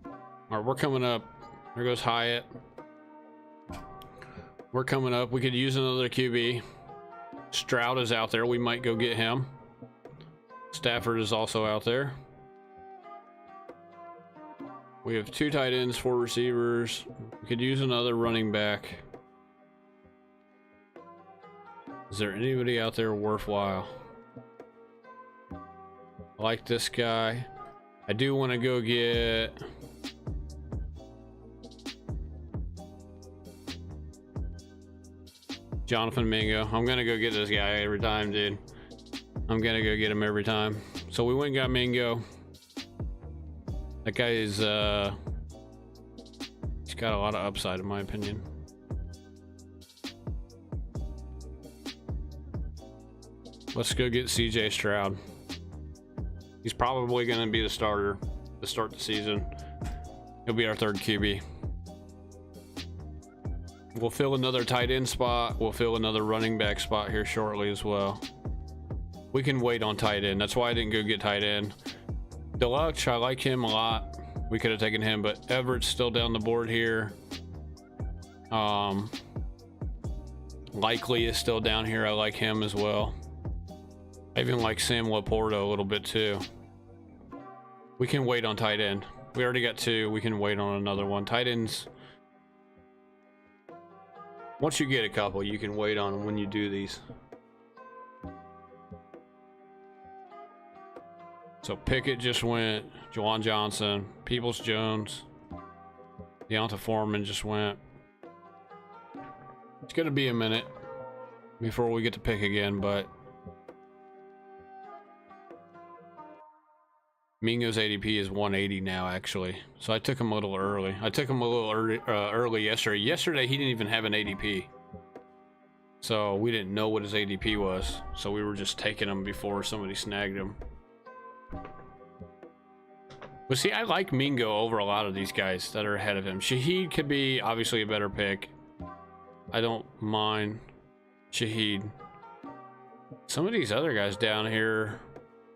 [SPEAKER 1] All right, we're coming up. There goes Hyatt. We're coming up. We could use another QB. Stroud is out there. We might go get him. Stafford is also out there. We have 2 tight ends, 4 receivers. We could use another running back. Is there anybody out there worthwhile? I like this guy. I do want to go get Jonathan Mingo. I'm gonna go get this guy every time, dude. I'm gonna go get him every time. So we went and got Mingo. That guy is he's got a lot of upside in my opinion. Let's go get CJ Stroud. He's probably going to be the to start the season. He'll be our third QB. We'll fill another tight end spot. We'll fill another running back spot here shortly as well. We can wait on tight end. That's why I didn't go get tight end. Deluxe, I like him a lot. We could have taken him, but Everett's still down the board here. Likely is still down here. I like him as well. I even like Sam Laporta a little bit too. We can wait on tight end. We already got two. We can wait on another one. Tight ends, once you get a couple, you can wait on them when you do these. So Pickett just went. Juwan Johnson, Peoples-Jones, Deonta Foreman just went. It's gonna be a minute before we get to pick again, but Mingo's ADP is 180 now, actually. So I took him a little early. I took him a little early yesterday. Yesterday, he didn't even have an ADP. So we didn't know what his ADP was. So we were just taking him before somebody snagged him. But see, I like Mingo over a lot of these guys that are ahead of him. Shaheed could be obviously a better pick. I don't mind Shaheed. Some of these other guys down here,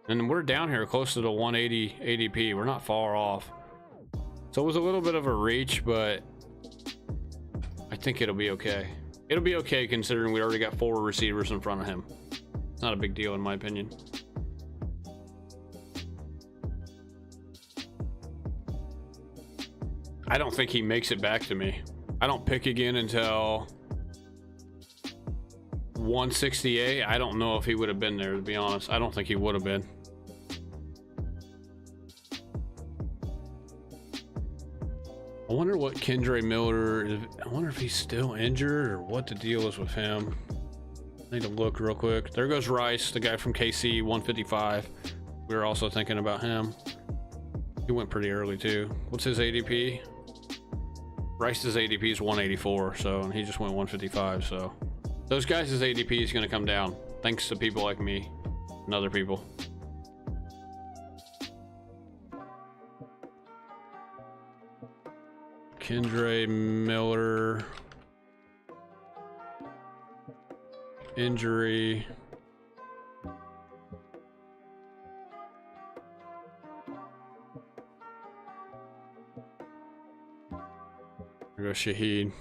[SPEAKER 1] and we're down here close to the 180 ADP. We're not far off. So it was a little bit of a reach, but I think it'll be okay. It'll be okay considering we already got 4 receivers in front of him. It's not a big deal in my opinion. I don't think he makes it back to me. I don't pick again until 168. I don't know if he would have been there, to be honest. I don't think he would have been. I wonder what Kendre Miller is. I wonder if he's still injured or what the deal is with him. I need to look real quick. There goes Rice, the guy from KC, 155. We were also thinking about him. He went pretty early too. What's his ADP? Rice's ADP is 184, so, and he just went 155, so those guys' ADP is going to come down thanks to people like me and other people. Kendre Miller injury. There goes Shaheed.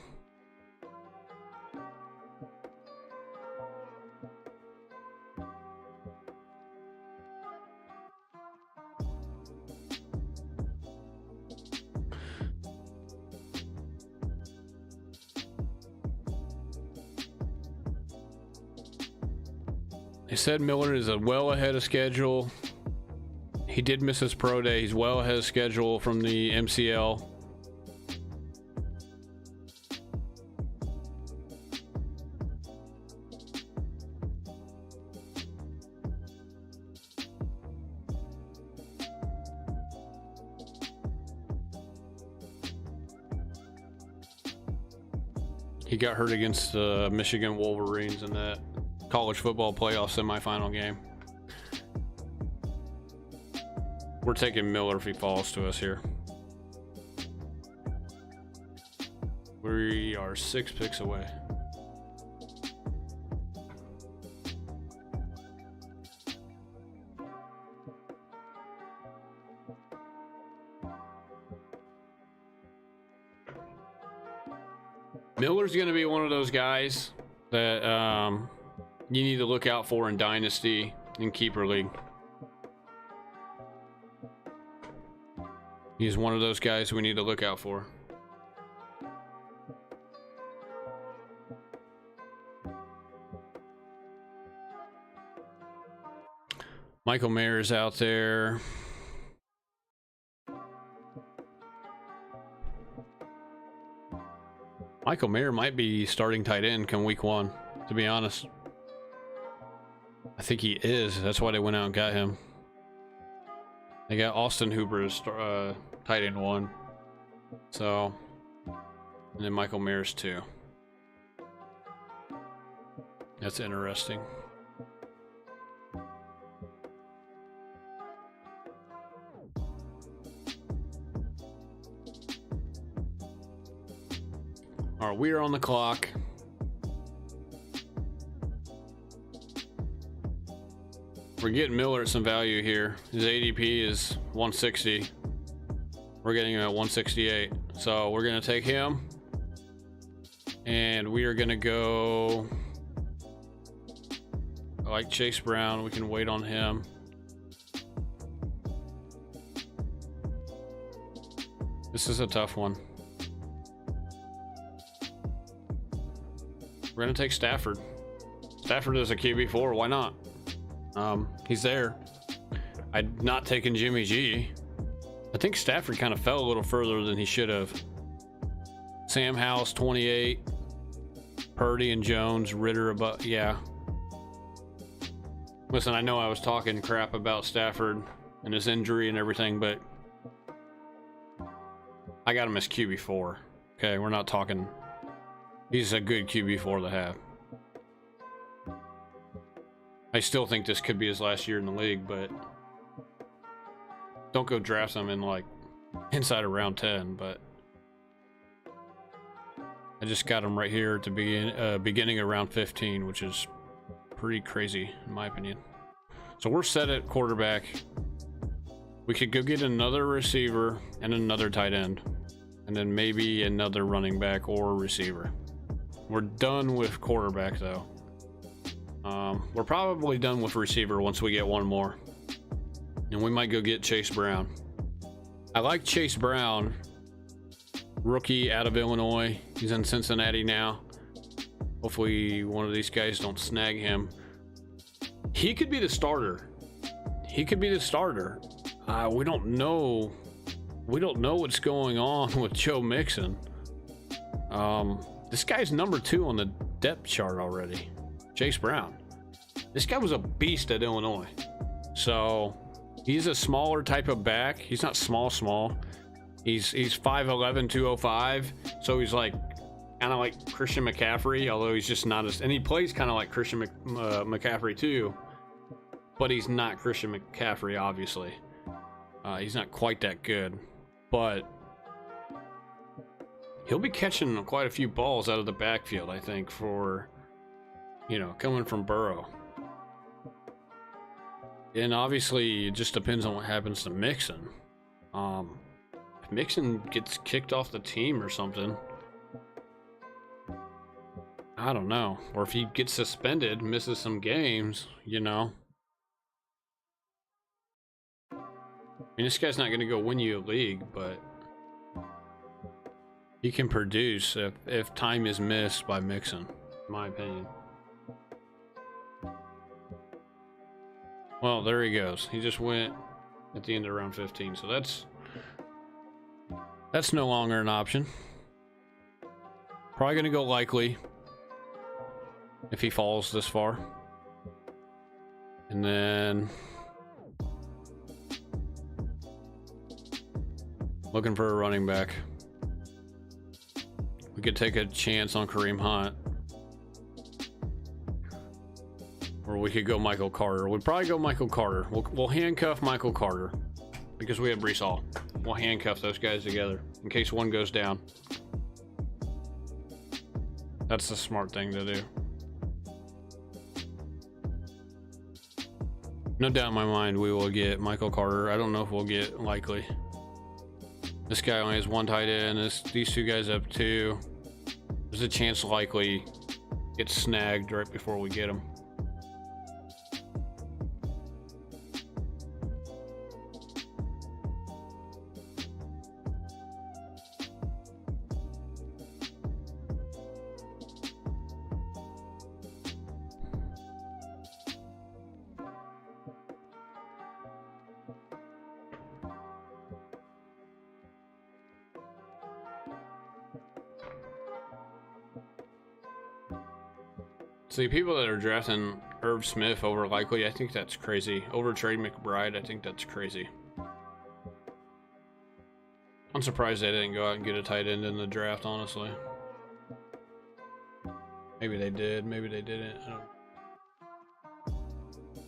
[SPEAKER 1] They said Miller is well ahead of schedule. He did miss his pro day. He's well ahead of schedule from the MCL. He got hurt against the Michigan Wolverines in that college football playoff semifinal game. We're taking Miller if he falls to us here. We are 6 picks away. Miller's going to be one of those guys that you need to look out for in Dynasty and Keeper League. He's one of those guys we need to look out for. Michael Mayer's out there. Michael Mayer might be starting tight end come week 1, to be honest. I think he is. That's why they went out and got him. They got Austin Hooper as tight end 1. So, and then Michael Mayer's 2. That's interesting. we are on the clock. We're getting Miller at some value here. His ADP is 160. We're getting him at 168. So we're going to take him. And we are going to go... I like Chase Brown. We can wait on him. This is a tough one. We're going to take Stafford. Stafford is a QB4. Why not? He's there. I'd not taken Jimmy G. I think Stafford kind of fell a little further than he should have. Sam Howell's 28. Purdy and Jones, Ritter above. Yeah. Listen, I know I was talking crap about Stafford and his injury and everything, but I got him as QB4. Okay, we're not talking. He's a good QB4 to have. I still think this could be his last year in the league, but don't go draft him in like inside of round 10. But I just got him right here at the beginning of round 15, which is pretty crazy in my opinion. So we're set at quarterback. We could go get another receiver and another tight end, and then maybe another running back or receiver. We're done with quarterback though. We're probably done with receiver once we get one more, and we might go get Chase Brown. I like Chase Brown, rookie out of Illinois. He's in Cincinnati now. Hopefully one of these guys don't snag him. He could be the starter. He could be the starter. We don't know. We don't know what's going on with Joe Mixon. This guy's number 2 on the depth chart already. Chase Brown. This guy was a beast at Illinois. So he's a smaller type of back. He's not small. He's 5'11", 205. So he's like kind of like Christian McCaffrey, although he's just not as, and he plays kind of like Christian McCaffrey too, but he's not Christian McCaffrey, obviously. He's not quite that good, but he'll be catching quite a few balls out of the backfield, I think, for, you know, coming from Burrow. And obviously it just depends on what happens to Mixon. If Mixon gets kicked off the team or something, I don't know. Or if he gets suspended, misses some games, you know. I mean, this guy's not going to go win you a league, but he can produce if time is missed by Mixon, in my opinion. Well, there he goes. He just went at the end of round 15, so that's no longer an option. Probably going to go likely if he falls this far. And then looking for a running back. We could take a chance on Kareem Hunt. Or we could go Michael Carter. We'd probably go Michael Carter. We'll handcuff Michael Carter because we have Breece Hall. We'll handcuff those guys together in case one goes down. That's the smart thing to do. No doubt in my mind we will get Michael Carter. I don't know if we'll get likely. This guy only has 1 tight end. These 2 guys have 2. There's a chance likely gets snagged right before we get him. See, people that are drafting Irv Smith over likely, I think that's crazy. Over Trey McBride, I think that's crazy. I'm surprised they didn't go out and get a tight end in the draft, honestly. Maybe they did, maybe they didn't.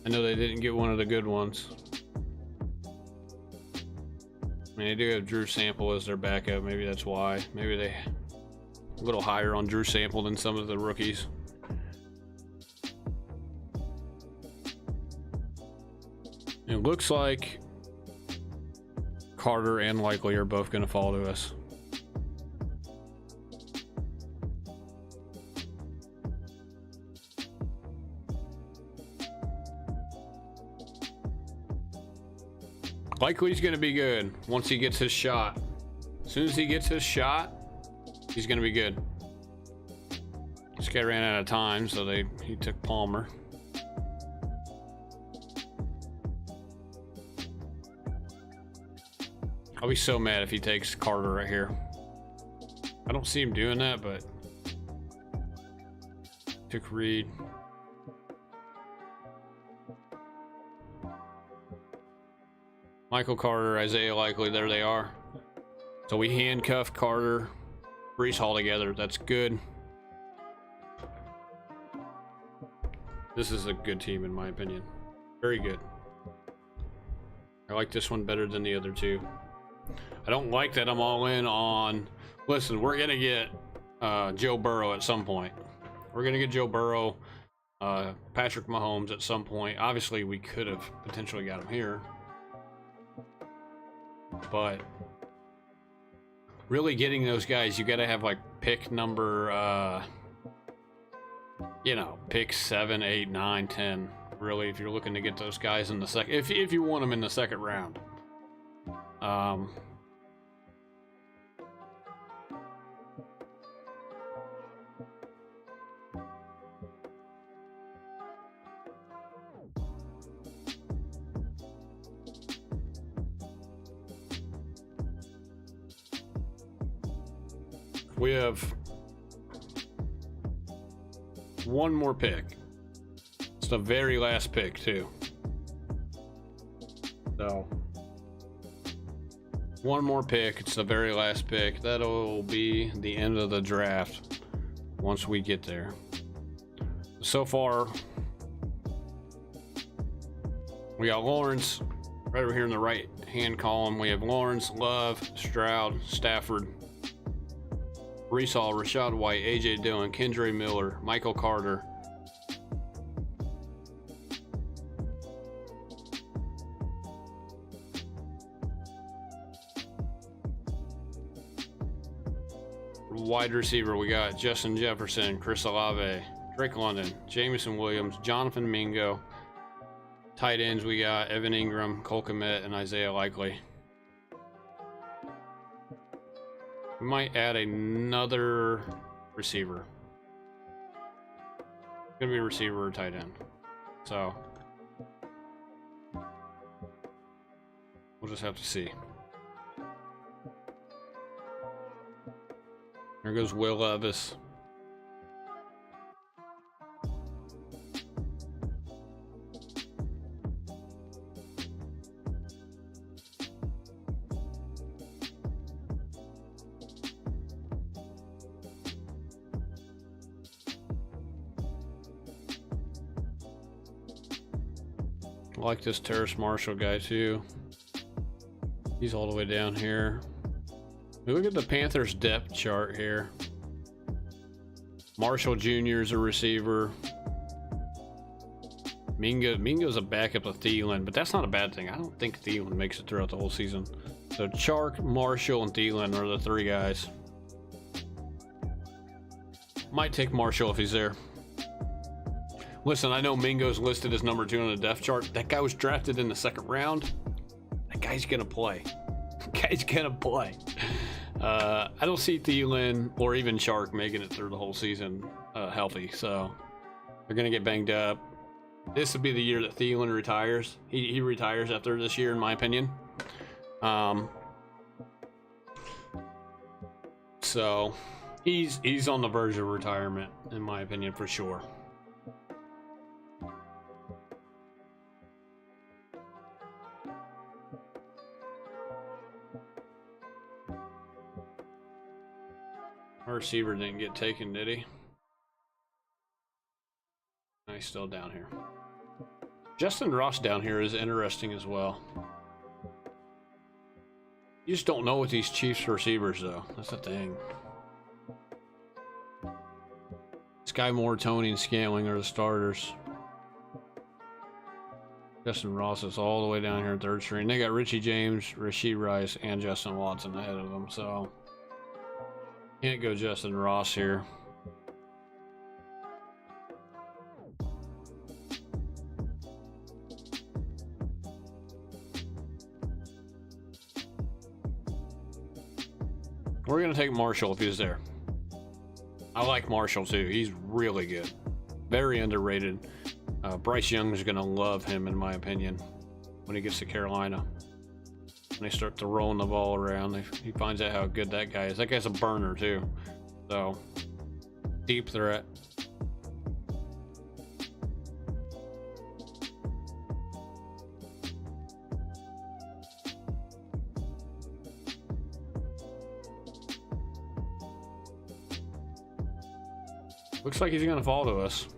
[SPEAKER 1] I know they didn't get one of the good ones. I mean, they do have Drew Sample as their backup. Maybe that's why. Maybe a little higher on Drew Sample than some of the rookies. It looks like Carter and Likely are both going to fall to us. Likely's going to be good once he gets his shot. As soon as he gets his shot, he's going to be good. This guy ran out of time, so he took Palmer. I'll be so mad if he takes Carter right here. I don't see him doing that, but took Reed. Michael Carter, Isaiah Likely, there they are. So we handcuffed Carter, Breece Hall together. That's good. This is a good team in my opinion. Very good. I like this one better than the other two. I don't like that I'm all in on... Listen, we're going to get Joe Burrow at some point. We're going to get Joe Burrow, Patrick Mahomes at some point. Obviously, we could have potentially got him here. But really getting those guys, you got to have like pick number, pick 7, 8, 9, 10. Really, if you're looking to get those guys in the second, if you want them in the second round. We have one more pick. It's the very last pick, too. So, one more pick. It's the very last pick. That'll be the end of the draft once we get there. So far, we got Lawrence right over here in the right hand column. We have Lawrence, Love, Stroud, Stafford, Breece Hall, Rachaad White, AJ Dillon, Kendre Miller, Michael Carter. Wide receiver, we got Justin Jefferson, Chris Olave, Drake London, Jameson Williams, Jonathan Mingo. Tight ends, we got Evan Ingram, Cole Kmet, and Isaiah Likely. We might add another receiver. It's gonna be a receiver or tight end. So we'll just have to see. There goes Will Levis. I like this Terrace Marshall guy too. He's all the way down here. Look at the Panthers depth chart here. Marshall Jr. is a receiver. Mingo's a backup of Thielen, but that's not a bad thing. I don't think Thielen makes it throughout the whole season. So Chark, Marshall, and Thielen are the three guys. Might take Marshall if he's there. Listen, I know Mingo's listed as number 2 on the depth chart. That guy was drafted in the second round. That guy's gonna play. That guy's gonna play. I don't see Thielen or even Chark making it through the whole season healthy, so they're gonna get banged up. This would be the year that Thielen retires. He retires after this year, in my opinion. So he's on the verge of retirement, in my opinion, for sure. Our receiver didn't get taken, did he? No, he's still down here. Justin Ross down here is interesting as well. You just don't know with these Chiefs receivers, though. That's the thing. Sky Moore, Tony, and Scantling are the starters. Justin Ross is all the way down here in third string. They got Richie James, Rasheed Rice, and Justin Watson ahead of them, so can't go Justin Ross here. We're gonna take Marshall if he's there. I like Marshall too. He's really good, very underrated. Bryce Young is gonna love him, in my opinion, when he gets to Carolina. When they start throwing the ball around, he finds out how good that guy is. That guy's a burner too. So deep threat. Looks like he's gonna fall to us.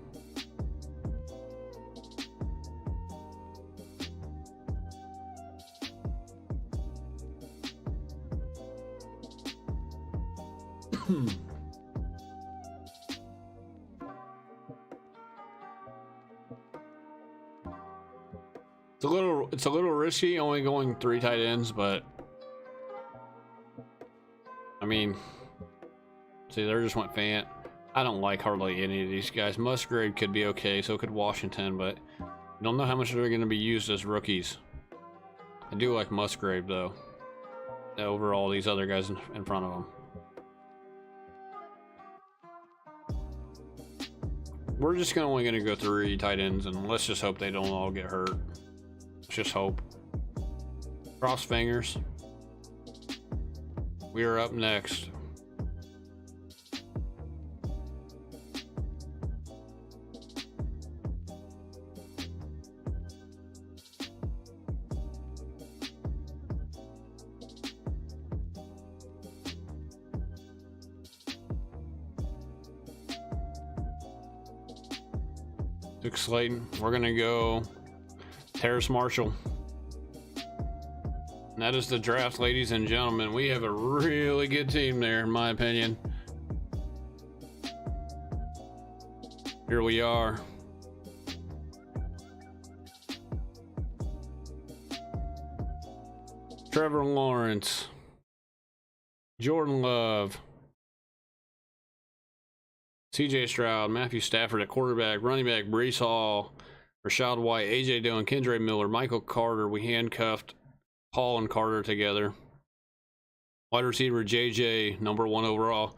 [SPEAKER 1] It's a little risky only going 3 tight ends, but I mean, see, there just went Fant. I don't like hardly any of these guys. Musgrave could be okay, so could Washington, but I don't know how much they're going to be used as rookies. I do like Musgrave though, over all these other guys in front of him. We're just only going to go 3 tight ends, and let's just hope they don't all get hurt. Let's just hope. Cross fingers. We are up next. Duke Slayton. We're gonna go Terrace Marshall. And that is the draft, ladies and gentlemen. We have a really good team there, in my opinion. Here we are. Trevor Lawrence, Jordan Love, CJ Stroud, Matthew Stafford at quarterback, running back Breece Hall, Rashad White, AJ Dillon, Kendre Miller, Michael Carter. We handcuffed Hall and Carter together. Wide receiver JJ, number 1 overall.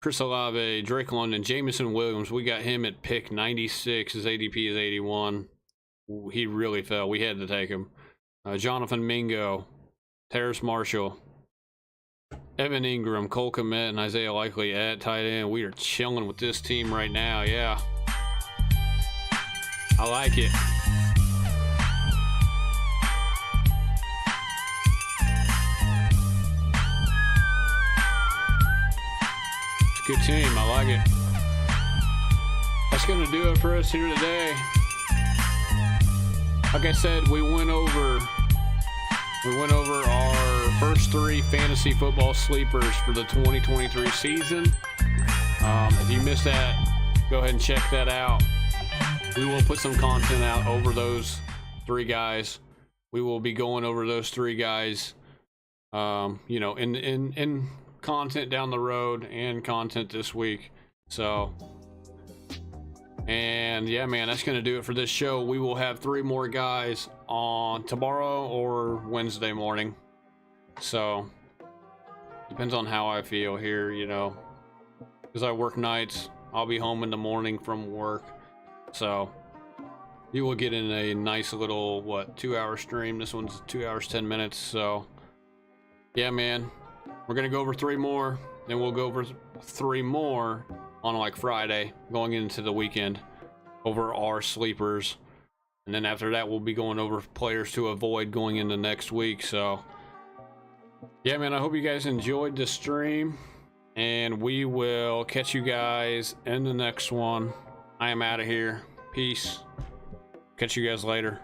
[SPEAKER 1] Chris Olave, Drake London, Jamison Williams. We got him at pick 96. His ADP is 81. He really fell. We had to take him. Jonathan Mingo, Terrace Marshall, Evan Ingram, Cole Kmet, and Isaiah Likely at tight end. We are chilling with this team right now. Yeah, I like it. It's a good team. I like it. That's going to do it for us here today. Like I said, we went over our first 3 fantasy football sleepers for the 2023 season. If you missed that, go ahead and check that out. We will put some content out over those 3 guys. We will be going over those 3 guys, you know, in content down the road and content this week. So, and yeah, man, that's going to do it for this show. We will have 3 more guys on tomorrow or Wednesday morning. So, depends on how I feel here, you know, because I work nights. I'll be home in the morning from work. So, you will get in a nice little, 2-hour stream. This one's 2 hours, 10 minutes. So, yeah, man, we're going to go over 3 more. Then we'll go over 3 more on like Friday, going into the weekend, over our sleepers. And then after that, we'll be going over players to avoid going into next week. So, yeah, man, I hope you guys enjoyed the stream. And we will catch you guys in the next one. I am out of here. Peace. Catch you guys later.